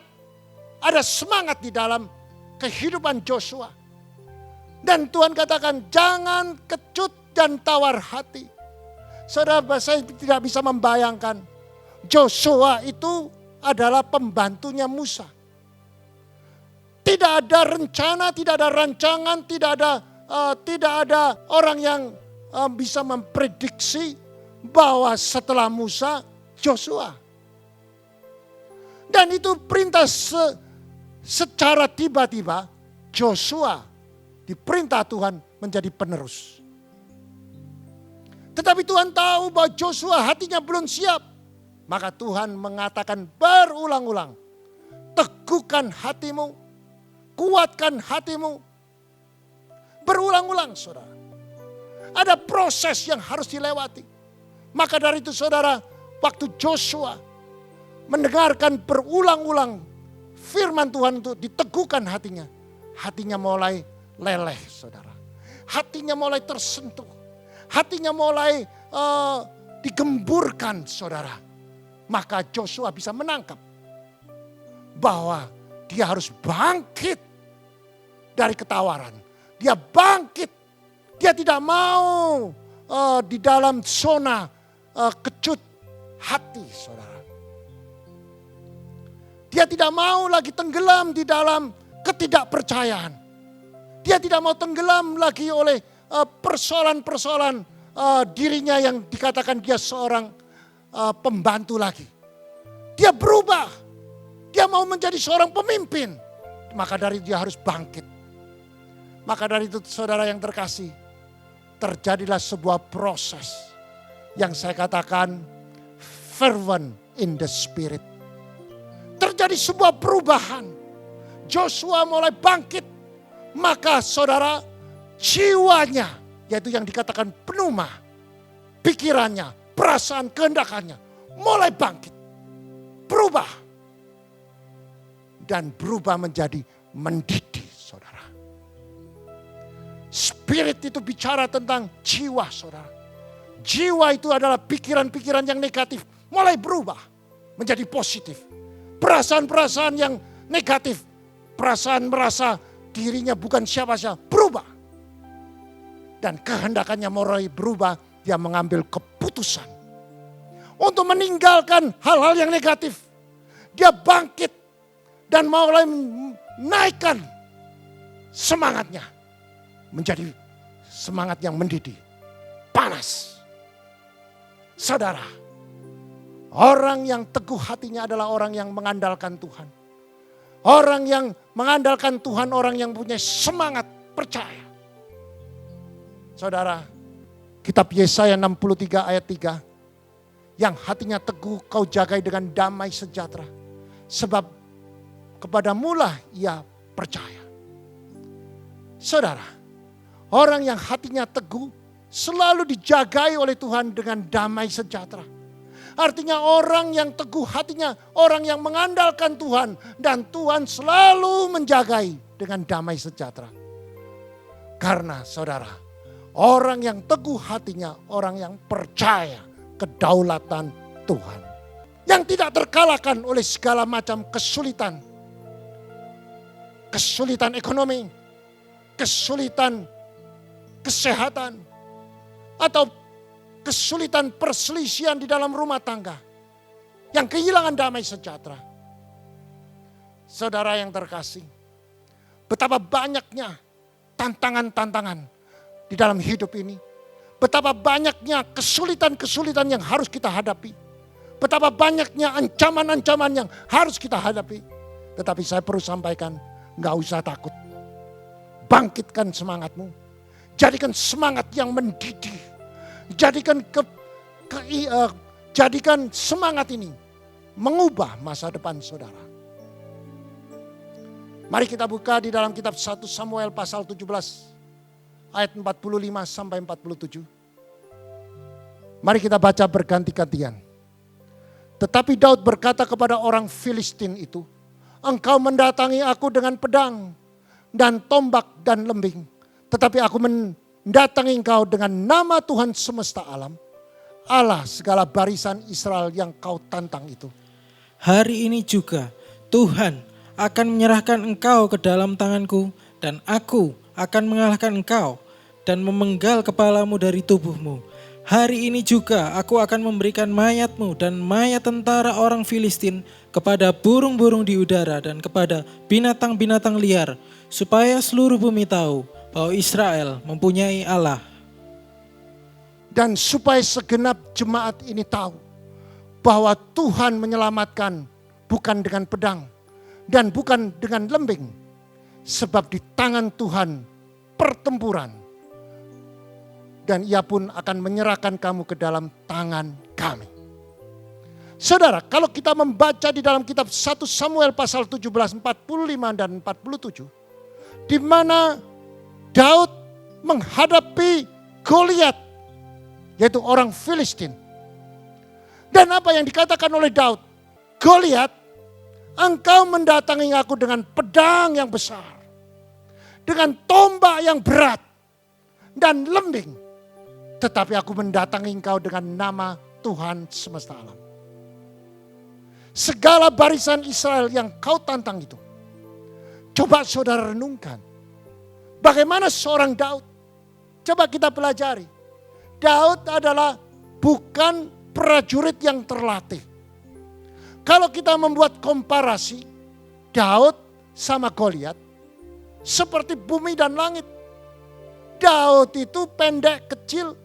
ada semangat di dalam kehidupan Joshua. Dan Tuhan katakan jangan kecut dan tawar hati. Saudara, saya tidak bisa membayangkan Joshua itu adalah pembantunya Musa. Tidak ada rencana, tidak ada rancangan, tidak ada orang yang bisa memprediksi bahwa setelah Musa, Joshua. Dan itu perintah secara tiba-tiba Joshua diperintah Tuhan menjadi penerus. Tetapi Tuhan tahu bahwa Joshua hatinya belum siap. Maka Tuhan mengatakan berulang-ulang, teguhkan hatimu, kuatkan hatimu. Berulang-ulang saudara. Ada proses yang harus dilewati. Maka dari itu saudara, waktu Joshua mendengarkan berulang-ulang firman Tuhan itu diteguhkan hatinya. Hatinya mulai leleh saudara. Hatinya mulai tersentuh. Hatinya mulai digemburkan saudara. Maka Joshua bisa menangkap bahwa dia harus bangkit dari ketawaran. Dia bangkit. Dia tidak mau di dalam zona kecut hati saudara. Dia tidak mau lagi tenggelam di dalam ketidakpercayaan. Dia tidak mau tenggelam lagi oleh persoalan-persoalan dirinya yang dikatakan dia seorang pembantu lagi. Dia berubah. Dia mau menjadi seorang pemimpin. Maka dari itu dia harus bangkit. Maka dari itu saudara yang terkasih, terjadilah sebuah proses yang saya katakan fervent in the spirit. Terjadi sebuah perubahan. Joshua mulai bangkit. Maka saudara, jiwanya, yaitu yang dikatakan pneuma, pikirannya, perasaan, kehendakannya mulai bangkit. Berubah. Dan berubah menjadi mendidih, saudara. Spirit itu bicara tentang jiwa, saudara. Jiwa itu adalah pikiran-pikiran yang negatif. Mulai berubah menjadi positif. Perasaan-perasaan yang negatif. Perasaan merasa dirinya bukan siapa-siapa. Berubah. Dan kehendakannya mulai berubah. Dia mengambil keputusan. Untuk meninggalkan hal-hal yang negatif. Dia bangkit. Dan mulai menaikkan semangatnya. Menjadi semangat yang mendidih. Panas. Saudara. Orang yang teguh hatinya adalah orang yang mengandalkan Tuhan. Orang yang mengandalkan Tuhan, orang yang punya semangat percaya. Saudara, kitab Yesaya 63 ayat 3. Yang hatinya teguh kau jagai dengan damai sejahtera. Sebab kepadamulah ia percaya. Saudara, orang yang hatinya teguh selalu dijagai oleh Tuhan dengan damai sejahtera. Artinya orang yang teguh hatinya, orang yang mengandalkan Tuhan. Dan Tuhan selalu menjagai dengan damai sejahtera. Karena saudara, orang yang teguh hatinya, orang yang percaya kedaulatan Tuhan. Yang tidak terkalahkan oleh segala macam kesulitan. Kesulitan ekonomi, kesulitan kesehatan, atau kesulitan perselisihan di dalam rumah tangga. Yang kehilangan damai sejahtera. Saudara yang terkasih, betapa banyaknya tantangan-tantangan di dalam hidup ini. Betapa banyaknya kesulitan-kesulitan yang harus kita hadapi. Betapa banyaknya ancaman-ancaman yang harus kita hadapi. Tetapi saya perlu sampaikan, gak usah takut. Bangkitkan semangatmu. Jadikan semangat yang mendidih. Jadikan semangat ini mengubah masa depan saudara. Mari kita buka di dalam kitab 1 Samuel pasal 17 ayat 45 sampai 47. Mari kita baca berganti-gantian. Tetapi Daud berkata kepada orang Filistin itu, engkau mendatangi aku dengan pedang dan tombak dan lembing. Tetapi aku mendatangi engkau dengan nama Tuhan semesta alam, Allah segala barisan Israel yang kau tantang itu. Hari ini juga Tuhan akan menyerahkan engkau ke dalam tanganku, dan aku akan mengalahkan engkau dan memenggal kepalamu dari tubuhmu. Hari ini juga aku akan memberikan mayatmu dan mayat tentara orang Filistin kepada burung-burung di udara dan kepada binatang-binatang liar, supaya seluruh bumi tahu bahwa Israel mempunyai Allah. Dan supaya segenap jemaat ini tahu bahwa Tuhan menyelamatkan bukan dengan pedang dan bukan dengan lembing. Sebab di tangan Tuhan pertempuran. Dan ia pun akan menyerahkan kamu ke dalam tangan kami. Saudara, kalau kita membaca di dalam kitab 1 Samuel pasal 17, 45 dan 47. Di mana Daud menghadapi Goliat, yaitu orang Filistin. Dan apa yang dikatakan oleh Daud? Goliat, engkau mendatangi aku dengan pedang yang besar. Dengan tombak yang berat. Dan lembing. Tetapi aku mendatangi engkau dengan nama Tuhan semesta alam. Segala barisan Israel yang kau tantang itu. Coba saudara renungkan. Bagaimana seorang Daud? Coba kita pelajari. Daud adalah bukan prajurit yang terlatih. Kalau kita membuat komparasi Daud sama Goliat, seperti bumi dan langit. Daud itu pendek, kecil,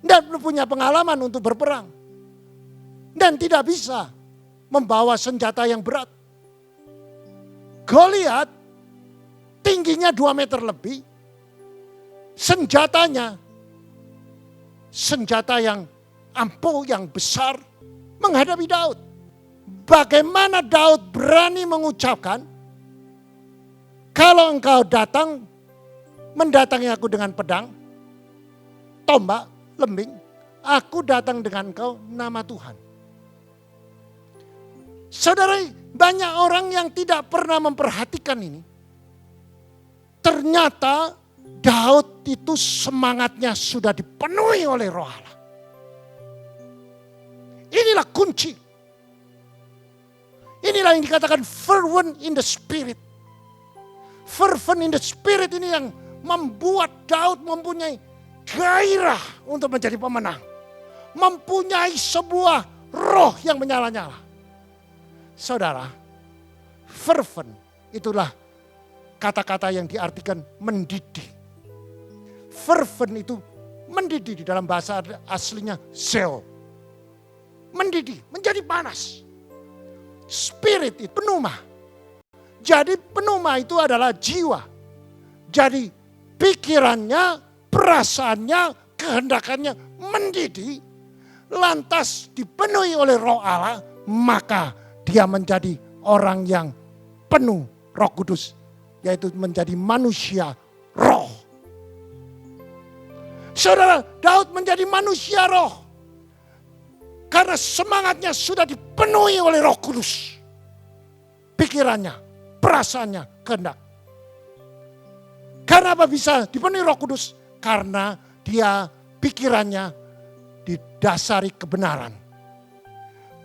dan belum punya pengalaman untuk berperang. Dan tidak bisa membawa senjata yang berat. Goliat tingginya 2 meter lebih. Senjatanya senjata yang ampuh, yang besar menghadapi Daud. Bagaimana Daud berani mengucapkan, kalau engkau datang, mendatangi aku dengan pedang, tombak, lembing, aku datang dengan engkau nama Tuhan. Saudara, banyak orang yang tidak pernah memperhatikan ini. Ternyata Daud itu semangatnya sudah dipenuhi oleh Roh Allah. Inilah kunci. Inilah yang dikatakan fervent in the spirit. Fervent in the spirit ini yang membuat Daud mempunyai gairah untuk menjadi pemenang. Mempunyai sebuah roh yang menyala-nyala. Saudara, fervent itulah kata-kata yang diartikan mendidih. Fervent itu mendidih, di dalam bahasa aslinya zeo. Mendidih, menjadi panas. Spirit itu pneuma. Jadi pneuma itu adalah jiwa. Jadi pikirannya, perasaannya, kehendakannya mendidih. Lantas dipenuhi oleh Roh Allah, maka dia menjadi orang yang penuh Roh Kudus. Yaitu menjadi manusia roh. Saudara, Daud menjadi manusia roh. Karena semangatnya sudah dipenuhi oleh Roh Kudus. Pikirannya, perasaannya, kehendak. Karena apa bisa dipenuhi Roh Kudus? Karena dia pikirannya didasari kebenaran.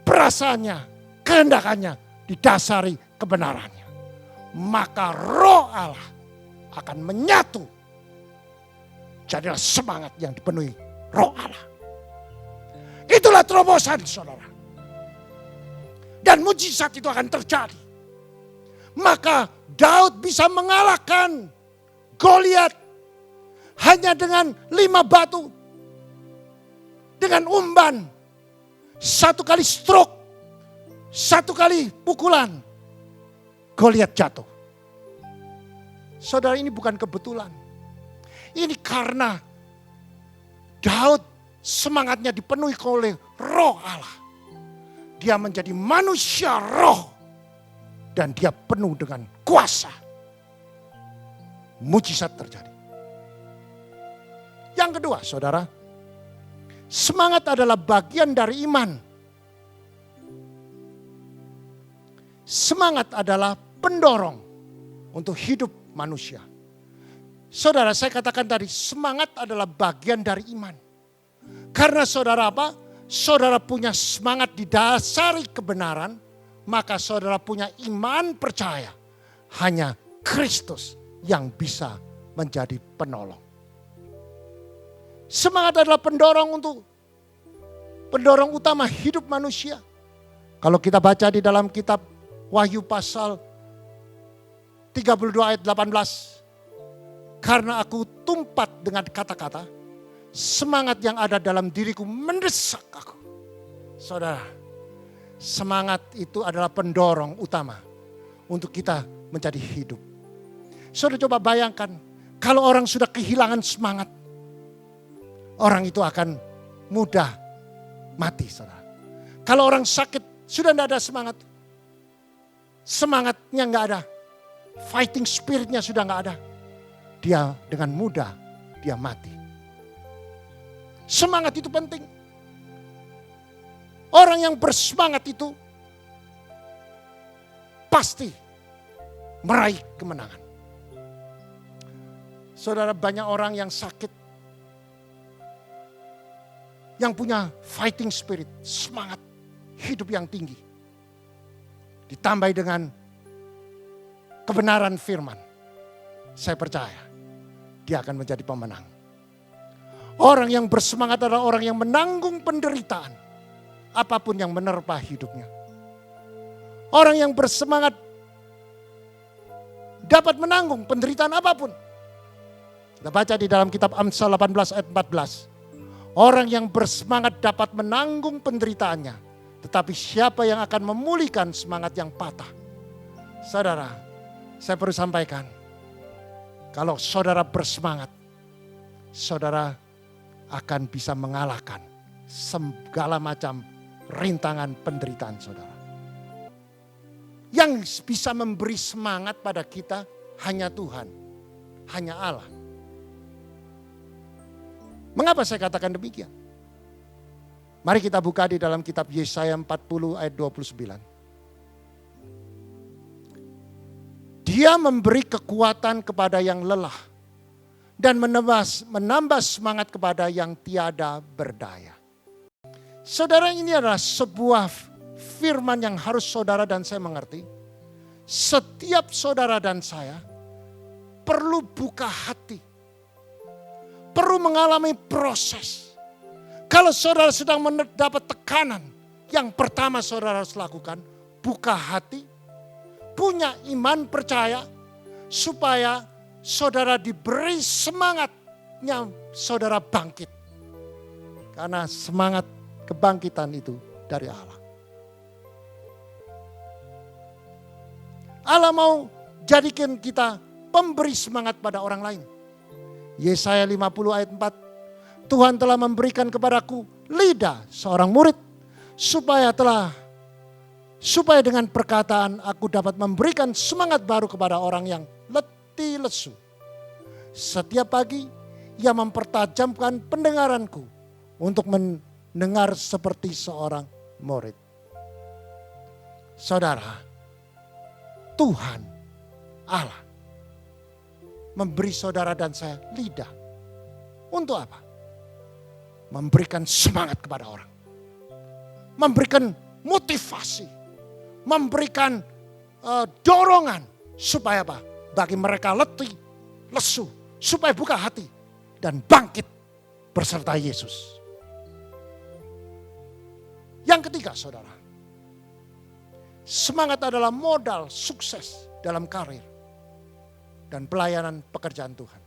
Perasaannya, kehendakannya didasari kebenarannya. Maka Roh Allah akan menyatu. Jadilah semangat yang dipenuhi Roh Allah. Itulah terobosan, saudara. Dan mujizat itu akan terjadi. Maka Daud bisa mengalahkan Goliat hanya dengan 5 batu. Dengan umban. 1 kali stroke. 1 kali pukulan. Goliat jatuh. Saudara, ini bukan kebetulan. Ini karena Daud semangatnya dipenuhi oleh Roh Allah. Dia menjadi manusia roh. Dan dia penuh dengan kuasa. Mujizat terjadi. Yang kedua, saudara. Semangat adalah bagian dari iman. Semangat adalah pendorong untuk hidup manusia. Saudara, saya katakan tadi, semangat adalah bagian dari iman. Karena saudara apa? Saudara punya semangat didasari kebenaran, maka saudara punya iman percaya. Hanya Kristus yang bisa menjadi penolong. Semangat adalah pendorong utama hidup manusia. Kalau kita baca di dalam kitab Wahyu pasal 32 ayat 18. Karena aku tumpat dengan kata-kata, semangat yang ada dalam diriku mendesak aku. Saudara, semangat itu adalah pendorong utama untuk kita menjadi hidup. Saudara, coba bayangkan, kalau orang sudah kehilangan semangat, orang itu akan mudah mati, saudara. Kalau orang sakit, sudah tidak ada semangat. Semangatnya nggak ada. Fighting spiritnya sudah nggak ada. Dia dengan mudah, dia mati. Semangat itu penting. Orang yang bersemangat itu pasti meraih kemenangan. Saudara, banyak orang yang sakit, yang punya fighting spirit, semangat hidup yang tinggi. Ditambah dengan kebenaran firman. Saya percaya dia akan menjadi pemenang. Orang yang bersemangat adalah orang yang menanggung penderitaan. Apapun yang menerpa hidupnya. Orang yang bersemangat dapat menanggung penderitaan apapun. Kita baca di dalam kitab Amsal 18 ayat 14. Orang yang bersemangat dapat menanggung penderitaannya. Tetapi siapa yang akan memulihkan semangat yang patah? Saudara, saya perlu sampaikan. Kalau saudara bersemangat, saudara akan bisa mengalahkan segala macam rintangan penderitaan saudara. Yang bisa memberi semangat pada kita hanya Tuhan, hanya Allah. Mengapa saya katakan demikian? Mari kita buka di dalam kitab Yesaya 40 ayat 29. Dia memberi kekuatan kepada yang lelah dan menambah semangat kepada yang tiada berdaya. Saudara, ini adalah sebuah firman yang harus saudara dan saya mengerti. Setiap saudara dan saya perlu buka hati. Perlu mengalami proses. Kalau saudara sedang mendapat tekanan, yang pertama saudara harus lakukan, buka hati, punya iman percaya, supaya saudara diberi semangatnya saudara bangkit. Karena semangat kebangkitan itu dari Allah. Allah mau jadikan kita pemberi semangat pada orang lain. Yesaya 50 ayat 4. Tuhan telah memberikan kepadaku lidah seorang murid. Supaya dengan perkataan aku dapat memberikan semangat baru kepada orang yang letih lesu. Setiap pagi ia mempertajamkan pendengaranku untuk mendengar seperti seorang murid. Saudara, Tuhan Allah memberi saudara dan saya lidah. Untuk apa? Memberikan semangat kepada orang. Memberikan motivasi. Memberikan dorongan. Supaya apa? Bagi mereka letih, lesu. Supaya buka hati dan bangkit beserta Yesus. Yang ketiga saudara. Semangat adalah modal sukses dalam karir dan pelayanan pekerjaan Tuhan.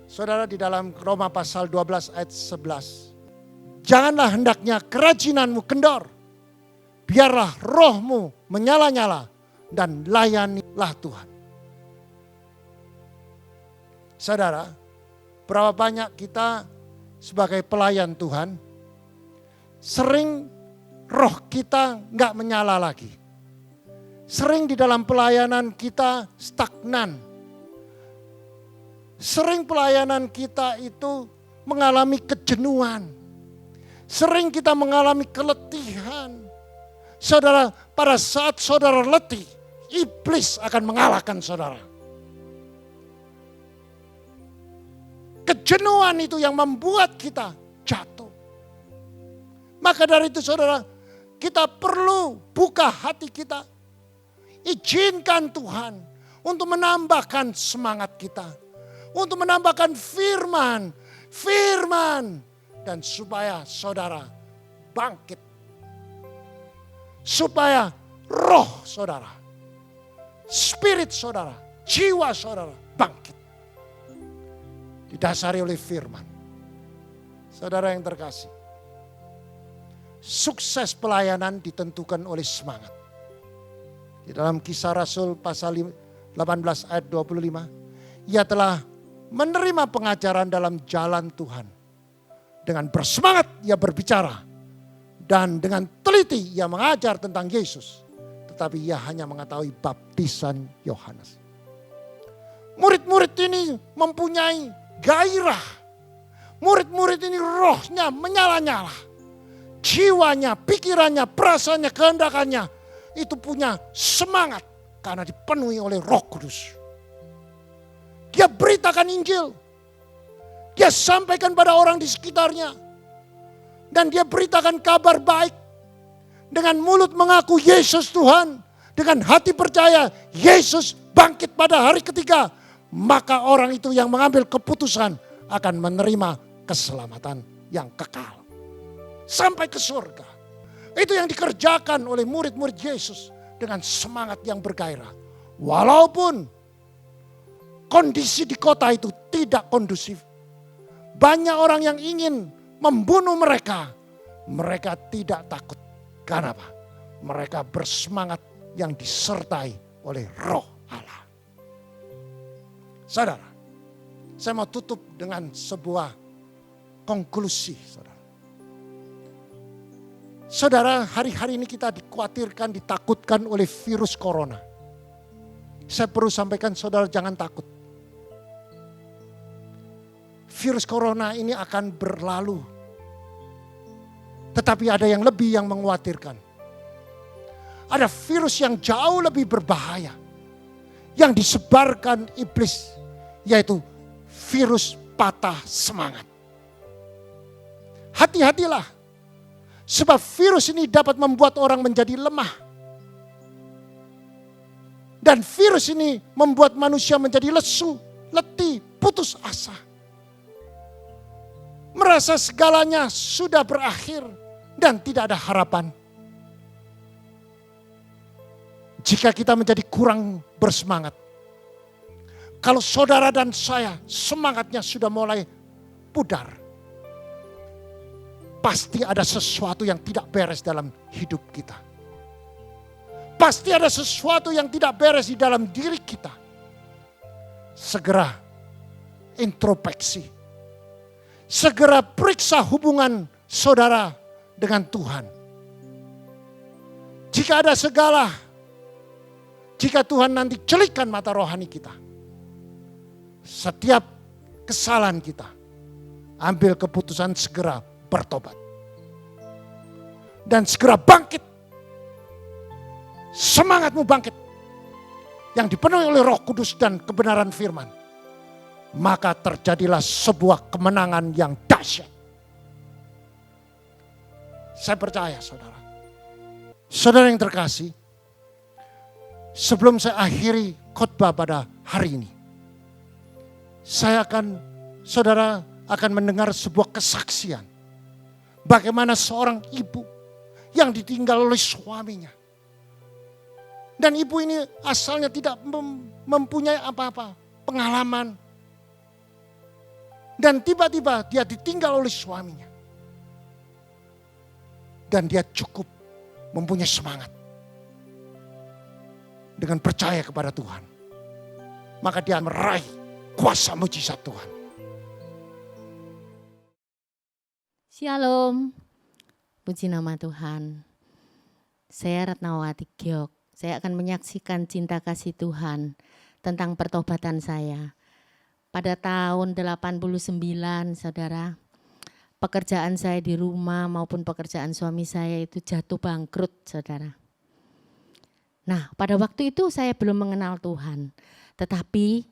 Saudara, di dalam Roma pasal 12 ayat 11. Janganlah hendaknya kerajinanmu kendor. Biarlah rohmu menyala-nyala dan layanilah Tuhan. Saudara, berapa banyak kita sebagai pelayan Tuhan sering roh kita nggak menyala lagi. Sering di dalam pelayanan kita stagnan. Sering pelayanan kita itu mengalami kejenuhan. Sering kita mengalami keletihan. Saudara, pada saat saudara letih, iblis akan mengalahkan saudara. Kejenuhan itu yang membuat kita jatuh. Maka dari itu saudara, kita perlu buka hati kita. Izinkan Tuhan untuk menambahkan semangat kita. Untuk menambahkan firman. Dan supaya saudara bangkit. Supaya roh saudara, spirit saudara, jiwa saudara bangkit. Didasari oleh firman. Saudara yang terkasih. Sukses pelayanan ditentukan oleh semangat. Di dalam Kisah Rasul pasal 18 ayat 25. Ia telah menerima pengajaran dalam jalan Tuhan. Dengan bersemangat ia berbicara. Dan dengan teliti ia mengajar tentang Yesus. Tetapi ia hanya mengetahui baptisan Yohanes. Murid-murid ini mempunyai gairah. Murid-murid ini rohnya menyala-nyala. Jiwanya, pikirannya, perasaannya, kehendakannya. Itu punya semangat. Karena dipenuhi oleh Roh Kudus. Dia beritakan Injil. Dia sampaikan pada orang di sekitarnya. Dan dia beritakan kabar baik. Dengan mulut mengaku Yesus Tuhan. Dengan hati percaya Yesus bangkit pada hari ketiga. Maka orang itu yang mengambil keputusan akan menerima keselamatan yang kekal. Sampai ke surga. Itu yang dikerjakan oleh murid-murid Yesus. Dengan semangat yang bergairah. Walaupun kondisi di kota itu tidak kondusif. Banyak orang yang ingin membunuh mereka. Mereka tidak takut. Karena apa? Mereka bersemangat yang disertai oleh Roh Allah. Saudara, Saya mau tutup dengan sebuah konklusi, saudara. Saudara, hari-hari ini kita dikhawatirkan, ditakutkan oleh virus corona. Saya perlu sampaikan saudara, jangan takut. Virus corona ini akan berlalu. Tetapi ada yang lebih yang mengkhawatirkan. Ada virus yang jauh lebih berbahaya. Yang disebarkan iblis, yaitu virus patah semangat. Hati-hatilah, sebab virus ini dapat membuat orang menjadi lemah. Dan virus ini membuat manusia menjadi lesu, letih, putus asa. Merasa segalanya sudah berakhir dan tidak ada harapan. Jika kita menjadi kurang bersemangat, kalau saudara dan saya semangatnya sudah mulai pudar, pasti ada sesuatu yang tidak beres dalam hidup kita. Pasti ada sesuatu yang tidak beres di dalam diri kita. Segera introspeksi. Segera periksa hubungan saudara dengan Tuhan. Jika ada jika Tuhan nanti celikkan mata rohani kita, setiap kesalahan kita, ambil keputusan segera bertobat. Dan segera bangkit. Semangatmu bangkit. Yang dipenuhi oleh Roh Kudus dan kebenaran firman. Maka terjadilah sebuah kemenangan yang dahsyat. Saya percaya saudara. Saudara yang terkasih, sebelum saya akhiri khotbah pada hari ini, saudara akan mendengar sebuah kesaksian. Bagaimana seorang ibu yang ditinggal oleh suaminya. Dan ibu ini asalnya tidak mempunyai apa-apa pengalaman. Dan tiba-tiba dia ditinggal oleh suaminya. Dan dia cukup mempunyai semangat. Dengan percaya kepada Tuhan. Maka dia meraih kuasa mujizat Tuhan. Shalom, puji nama Tuhan. Saya Ratnawati Giok. Saya akan menyaksikan cinta kasih Tuhan tentang pertobatan saya. Pada tahun 89, saudara, pekerjaan saya di rumah maupun pekerjaan suami saya itu jatuh bangkrut, saudara. Nah, pada waktu itu saya belum mengenal Tuhan. Tetapi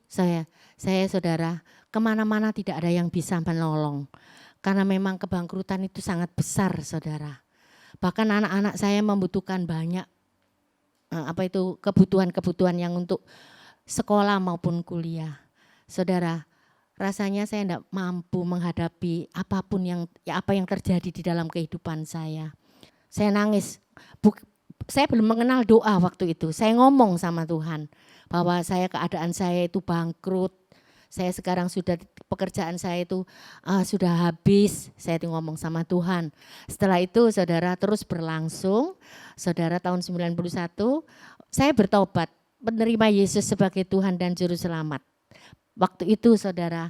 saya saudara, kemana-mana tidak ada yang bisa menolong. Karena memang kebangkrutan itu sangat besar, saudara. Bahkan anak-anak saya membutuhkan banyak kebutuhan yang untuk sekolah maupun kuliah. Saudara, rasanya saya tidak mampu menghadapi apapun apa yang terjadi di dalam kehidupan saya. Saya nangis. Saya belum mengenal doa waktu itu. Saya ngomong sama Tuhan bahwa keadaan saya itu bangkrut. Saya sekarang pekerjaan saya itu sudah habis. Saya ngomong sama Tuhan. Setelah itu saudara terus berlangsung. Saudara tahun 91 saya bertobat, menerima Yesus sebagai Tuhan dan Juru Selamat. Waktu itu saudara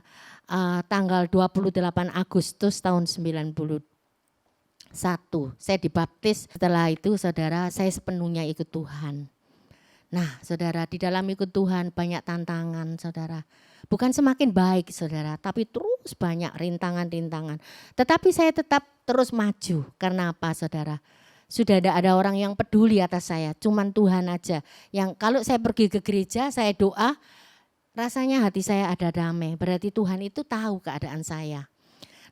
tanggal 28 Agustus tahun 91 saya dibaptis. Setelah itu saudara saya sepenuhnya ikut Tuhan. Nah saudara, di dalam ikut Tuhan banyak tantangan saudara. Bukan semakin baik saudara, tapi terus banyak rintangan-rintangan. Tetapi saya tetap terus maju. Karena apa saudara? Sudah tidak ada orang yang peduli atas saya, cuman Tuhan aja. Yang kalau saya pergi ke gereja, saya doa, rasanya hati saya ada damai. Berarti Tuhan itu tahu keadaan saya.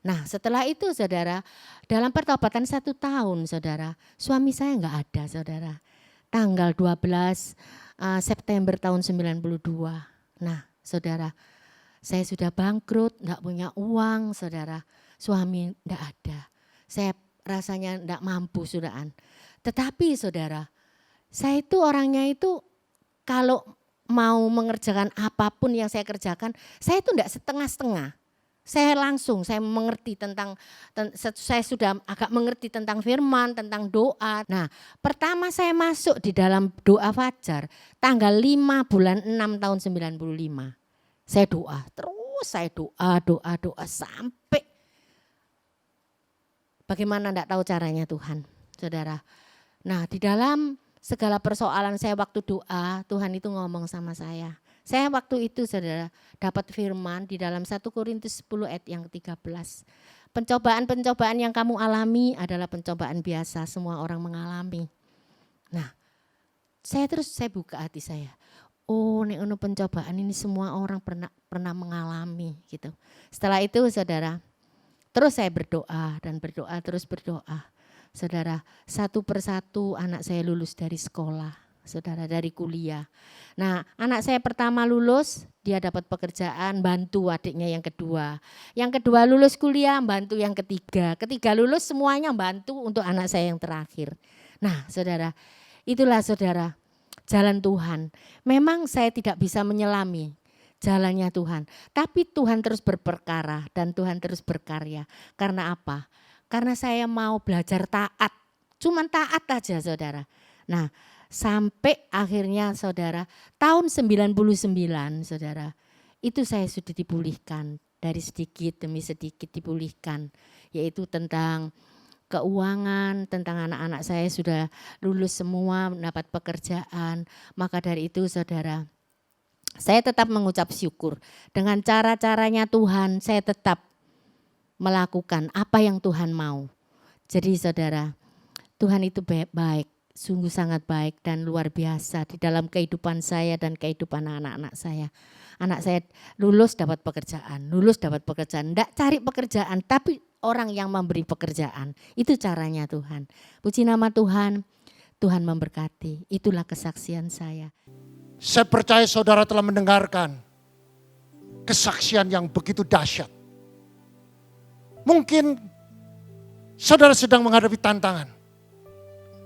Nah setelah itu saudara, dalam pertobatan 1 tahun saudara, suami saya enggak ada saudara. Tanggal 12 September tahun 92. Nah saudara, saya sudah bangkrut, enggak punya uang saudara. Suami enggak ada. Saya rasanya enggak mampu saudara. Tetapi saudara, saya itu orangnya itu kalau mau mengerjakan apapun yang saya kerjakan, saya itu enggak setengah-setengah. Saya mengerti saya sudah agak mengerti tentang firman, tentang doa. Nah, pertama saya masuk di dalam doa fajar, tanggal 5 bulan 6 tahun 95. Saya doa, terus saya doa sampai bagaimana enggak tahu caranya Tuhan, saudara. Nah, di dalam segala persoalan saya waktu doa, Tuhan itu ngomong sama saya. Saya waktu itu, saudara, dapat firman di dalam 1 Korintus 10 ayat yang ke-13. Pencobaan-pencobaan yang kamu alami adalah pencobaan biasa, semua orang mengalami. Nah, saya buka hati saya. Oh, nek ono pencobaan ini semua orang pernah mengalami gitu. Setelah itu, saudara, terus saya berdoa dan berdoa terus berdoa. Saudara, satu persatu anak saya lulus dari sekolah, saudara, dari kuliah. Nah, anak saya pertama lulus, dia dapat pekerjaan, bantu adiknya yang kedua. Yang kedua lulus kuliah, bantu yang ketiga. Ketiga lulus, semuanya bantu untuk anak saya yang terakhir. Nah, saudara, itulah saudara, jalan Tuhan. Memang saya tidak bisa menyelami jalannya Tuhan. Tapi Tuhan terus berperkara dan Tuhan terus berkarya. Karena apa? Karena saya mau belajar taat. Cuman taat aja, saudara. Nah, sampai akhirnya, saudara, tahun 99, saudara, itu saya sudah dipulihkan. Dari sedikit demi sedikit dipulihkan. Yaitu tentang keuangan, tentang anak-anak saya sudah lulus semua, mendapat pekerjaan. Maka dari itu, saudara, saya tetap mengucap syukur. Dengan cara-caranya Tuhan, saya tetap melakukan apa yang Tuhan mau. Jadi saudara, Tuhan itu baik, sungguh sangat baik dan luar biasa di dalam kehidupan saya dan kehidupan anak-anak saya. Anak saya lulus dapat pekerjaan, enggak cari pekerjaan tapi orang yang memberi pekerjaan. Itu caranya Tuhan. Puji nama Tuhan, Tuhan memberkati. Itulah kesaksian saya. Saya percaya saudara telah mendengarkan kesaksian yang begitu dahsyat. Mungkin saudara sedang menghadapi tantangan.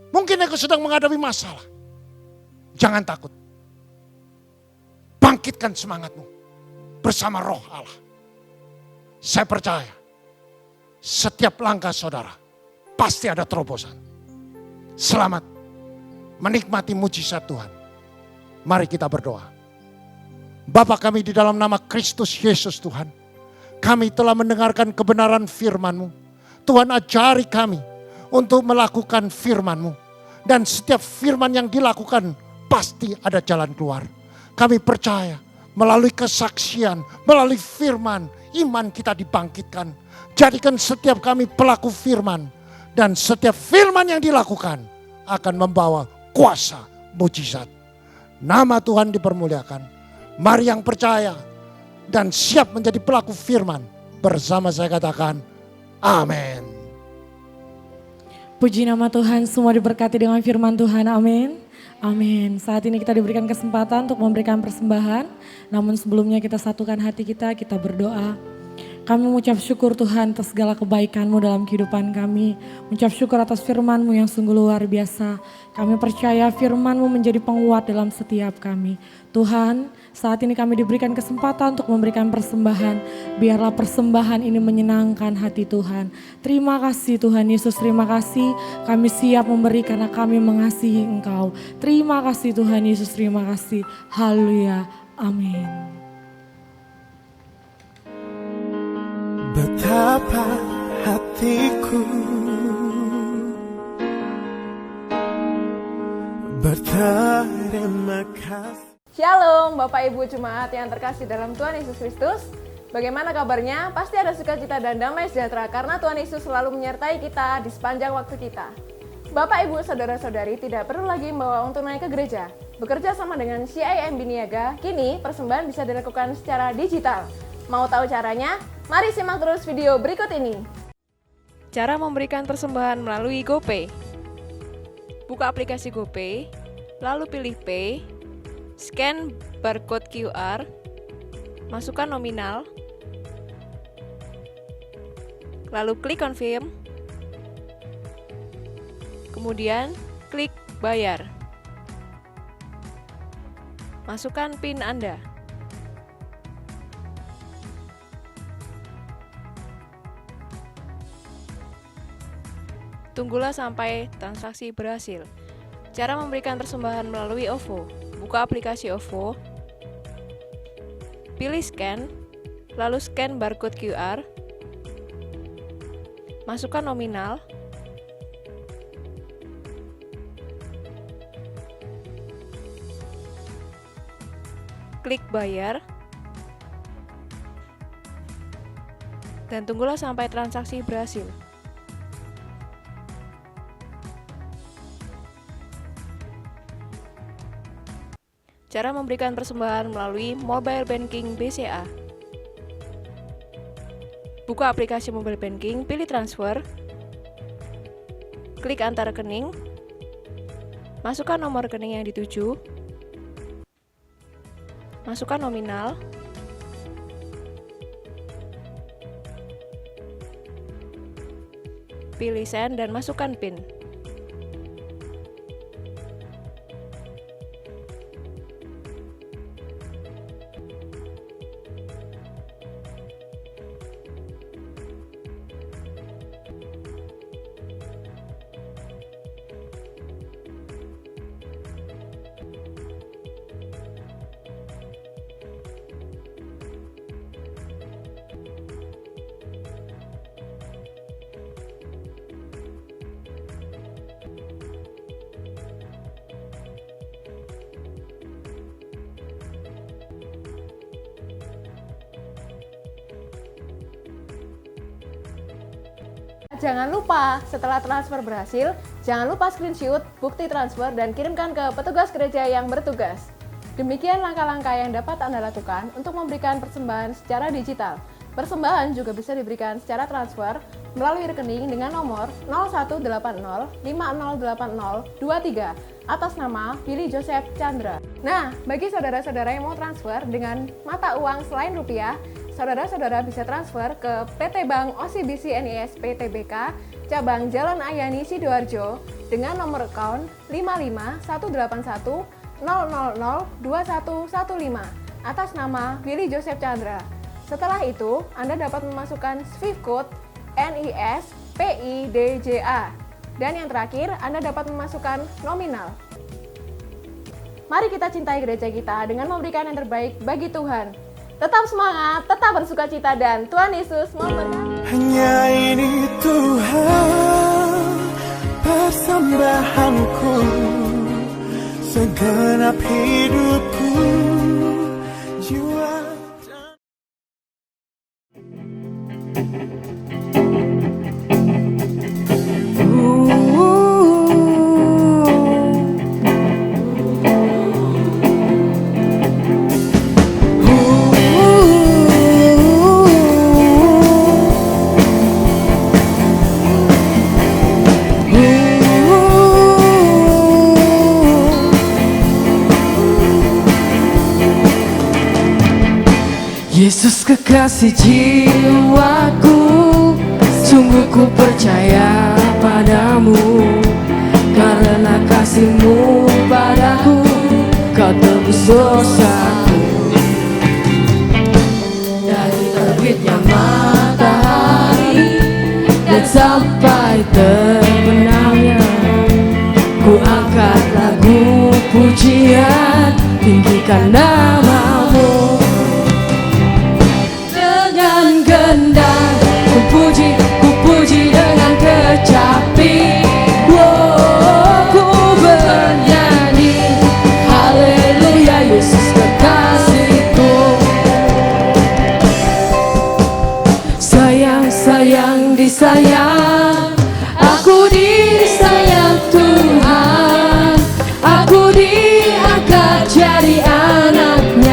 Mungkin aku sedang menghadapi masalah. Jangan takut. Bangkitkan semangatmu bersama Roh Allah. Saya percaya setiap langkah saudara pasti ada terobosan. Selamat menikmati mujizat Tuhan. Mari kita berdoa. Bapa kami di dalam nama Kristus Yesus Tuhan. Kami telah mendengarkan kebenaran firman-Mu. Tuhan ajari kami untuk melakukan firman-Mu. Dan setiap firman yang dilakukan pasti ada jalan keluar. Kami percaya melalui kesaksian, melalui firman, iman kita dibangkitkan. Jadikan setiap kami pelaku firman. Dan setiap firman yang dilakukan akan membawa kuasa mujizat. Nama Tuhan dipermuliakan. Mari yang percaya dan siap menjadi pelaku firman. Bersama saya katakan, amin. Puji nama Tuhan, semua diberkati dengan firman Tuhan, amin. Amin. Saat ini kita diberikan kesempatan untuk memberikan persembahan. Namun sebelumnya kita satukan hati kita berdoa. Kami mengucap syukur Tuhan atas segala kebaikan-Mu dalam kehidupan kami. Mengucap syukur atas firman-Mu yang sungguh luar biasa. Kami percaya firman-Mu menjadi penguat dalam setiap kami. Tuhan, saat ini kami diberikan kesempatan untuk memberikan persembahan. Biarlah persembahan ini menyenangkan hati Tuhan. Terima kasih Tuhan Yesus, terima kasih. Kami siap memberi karena kami mengasihi Engkau. Terima kasih Tuhan Yesus, terima kasih. Haleluya, amin. Betapa hatiku berterima kasih. Shalom Bapak Ibu Jemaat yang terkasih dalam Tuhan Yesus Kristus. Bagaimana kabarnya? Pasti ada sukacita dan damai sejahtera karena Tuhan Yesus selalu menyertai kita di sepanjang waktu kita. Bapak Ibu Saudara-saudari tidak perlu lagi membawa uang tunai ke gereja. Bekerja sama dengan CIMB Niaga, kini persembahan bisa dilakukan secara digital. Mau tahu caranya? Mari simak terus video berikut ini. Cara memberikan persembahan melalui GoPay. Buka aplikasi GoPay, lalu pilih Pay, scan barcode QR, masukkan nominal, lalu klik Confirm, kemudian klik Bayar. Masukkan PIN Anda. Tunggulah sampai transaksi berhasil. Cara memberikan persembahan melalui OVO. Buka aplikasi OVO, pilih scan, lalu scan barcode QR, masukkan nominal, klik bayar, dan tunggulah sampai transaksi berhasil. Cara memberikan persembahan melalui mobile banking BCA. Buka aplikasi mobile banking, pilih transfer, klik antar rekening, masukkan nomor rekening yang dituju, masukkan nominal, pilih send dan masukkan PIN. Jangan lupa, setelah transfer berhasil, jangan lupa screenshot bukti transfer dan kirimkan ke petugas gereja yang bertugas. Demikian langkah-langkah yang dapat Anda lakukan untuk memberikan persembahan secara digital. Persembahan juga bisa diberikan secara transfer melalui rekening dengan nomor 0180508023 atas nama Billy Joseph Chandra. Nah, bagi saudara-saudara yang mau transfer dengan mata uang selain rupiah, saudara-saudara bisa transfer ke PT Bank OCBC NIS PTBK, cabang Jalan Ayani Sidoarjo dengan nomor account 5518100002115 atas nama Billy Joseph Chandra. Setelah itu, Anda dapat memasukkan Swift Code NIS PIDJA. Dan yang terakhir, Anda dapat memasukkan nominal. Mari kita cintai gereja kita dengan memberikan yang terbaik bagi Tuhan. Tetap semangat, tetap bersukacita, dan Tuhan Yesus memberkati. Hanya ini Tuhan persembahanku, segenap hidupku, jiwa. Yesus kekasih jiwaku, sungguh ku percaya padamu. Karena kasih-Mu padaku, Kau tebus dosaku. Dari terbitnya matahari dan sampai terbenamnya, ku angkat lagu pujian, tinggikan nama-Mu. Gendang, ku puji dengan kecapi. Ku bernyanyi, haleluya Yesus kekasihku. Sayang, disayang, aku disayang Tuhan. Aku diangkat jadi anak-Nya.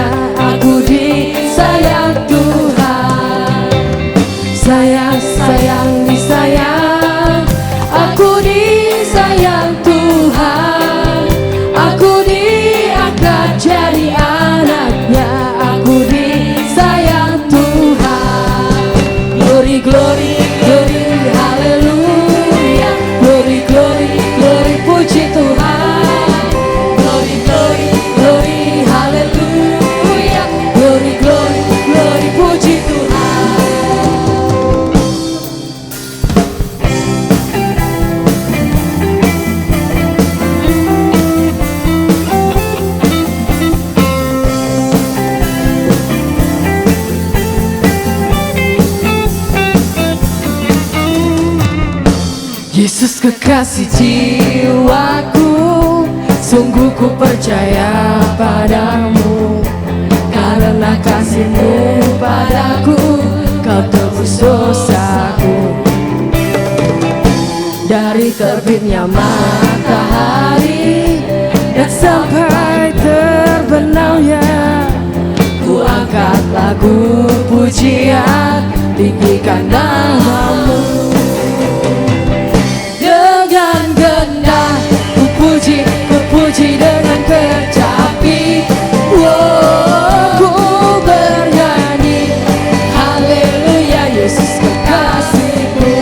kasih jiwaku, sungguh ku percaya padamu. Karena kasih-Mu padaku, Kau tebus dosaku. Dari terbitnya matahari dan sampai terbenamnya, ku angkat lagu pujian, tinggikan nama-Mu. Dengan gendah ku puji dengan kecapi. Ku bernyanyi haleluya, Yesus kekasihku.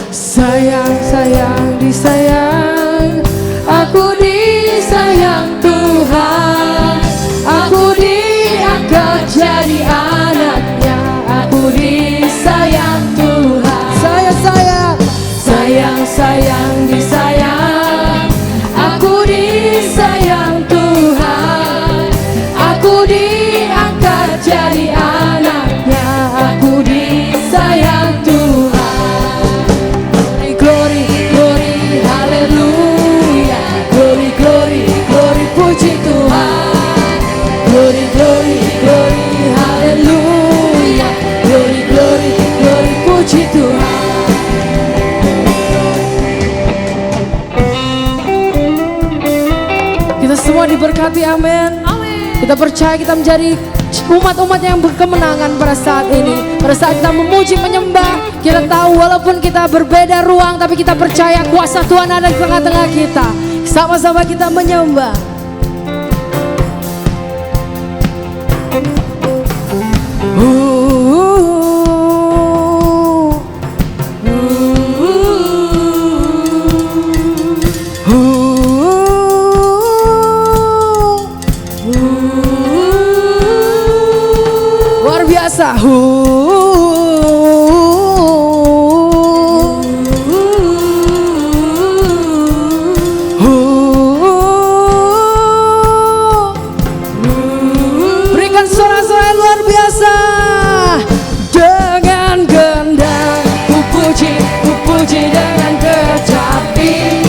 Sayang, sayang, disayang, aku disayang Tuhan. Aku diangkat jadi anaknya, aku disayang Tuhan. Sayang, disayang, aku disayang Tuhan. Aku diangkat jadi anaknya, aku disayang Tuhan. Glory, glory, haleluya. Glory, glory, glory, puji Tuhan. Glory, glory, glory, haleluya. Glory, glory, glory, puji Tuhan. Kita semua diberkati, amin. Kita percaya kita menjadi umat-umat yang berkemenangan pada saat ini. Pada saat kita memuji, menyembah, kita tahu walaupun kita berbeda ruang, tapi kita percaya kuasa Tuhan ada di tengah-tengah kita. Sama-sama kita menyembah. Luar biasa. Berikan suara-suara yang luar biasa. Dengan gendang ku puji dengan kecapi.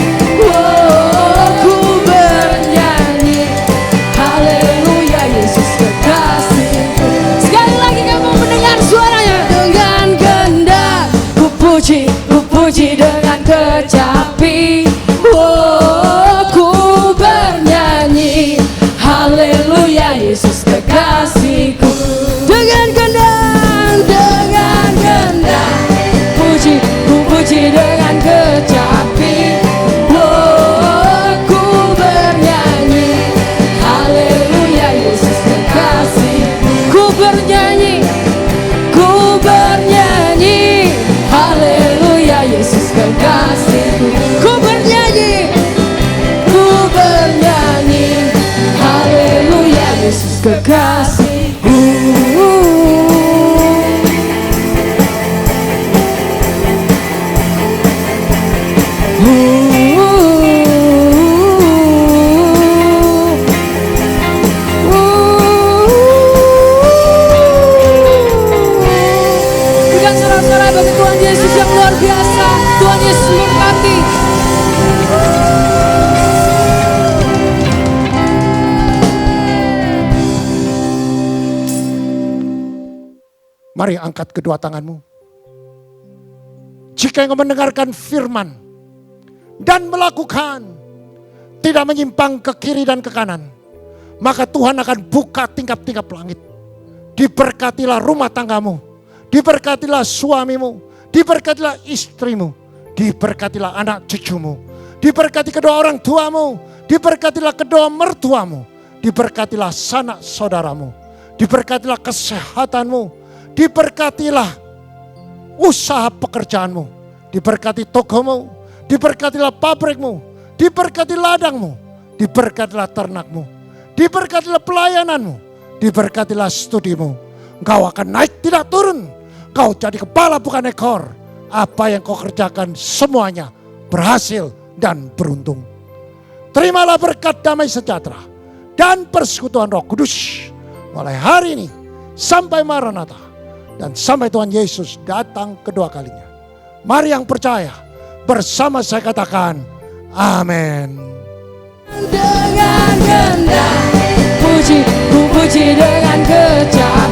Ku bernyanyi haleluya, Yesus kekasihku. Sekali lagi kamu mendengar suaranya. Dengan gendang ku puji dengan kecapi. Ku bernyanyi haleluya, Yesus kekasihku. Dengan gendang, ku puji dengan kecapi. Ku bernyanyi haleluya, Yesus kekasihku. Ku bernyanyi haleluya, Yesus kekasihku. Ku bernyanyi haleluya, Yesus kekasihku. Berikan sorak-sorai bagi Tuhan Yesus yang luar biasa. Tuhan Yesus memberkati. Mari angkat kedua tanganmu. Jika engkau mendengarkan firman dan melakukan, tidak menyimpang ke kiri dan ke kanan, maka Tuhan akan buka tingkap-tingkap langit. Diberkatilah rumah tanggamu, diberkatilah suamimu, diberkatilah istrimu, diberkatilah anak cucumu, diberkati kedua orang tuamu, diberkatilah kedua mertuamu, diberkatilah sanak saudaramu, diberkatilah kesehatanmu, diberkatilah usaha pekerjaanmu, diberkati tokomu, diberkatilah pabrikmu, diberkati ladangmu, diberkatilah ternakmu, diberkatilah pelayananmu, diberkatilah studimu. Engkau akan naik tidak turun, kau jadi kepala bukan ekor. Apa yang kau kerjakan semuanya berhasil dan beruntung. Terimalah berkat damai sejahtera dan persekutuan Roh Kudus mulai hari ini sampai Maranatha dan sampai Tuhan Yesus datang kedua kalinya. Mari yang percaya, bersama saya katakan, amin. Dengan rendah, puji, ku puji dengan kejam.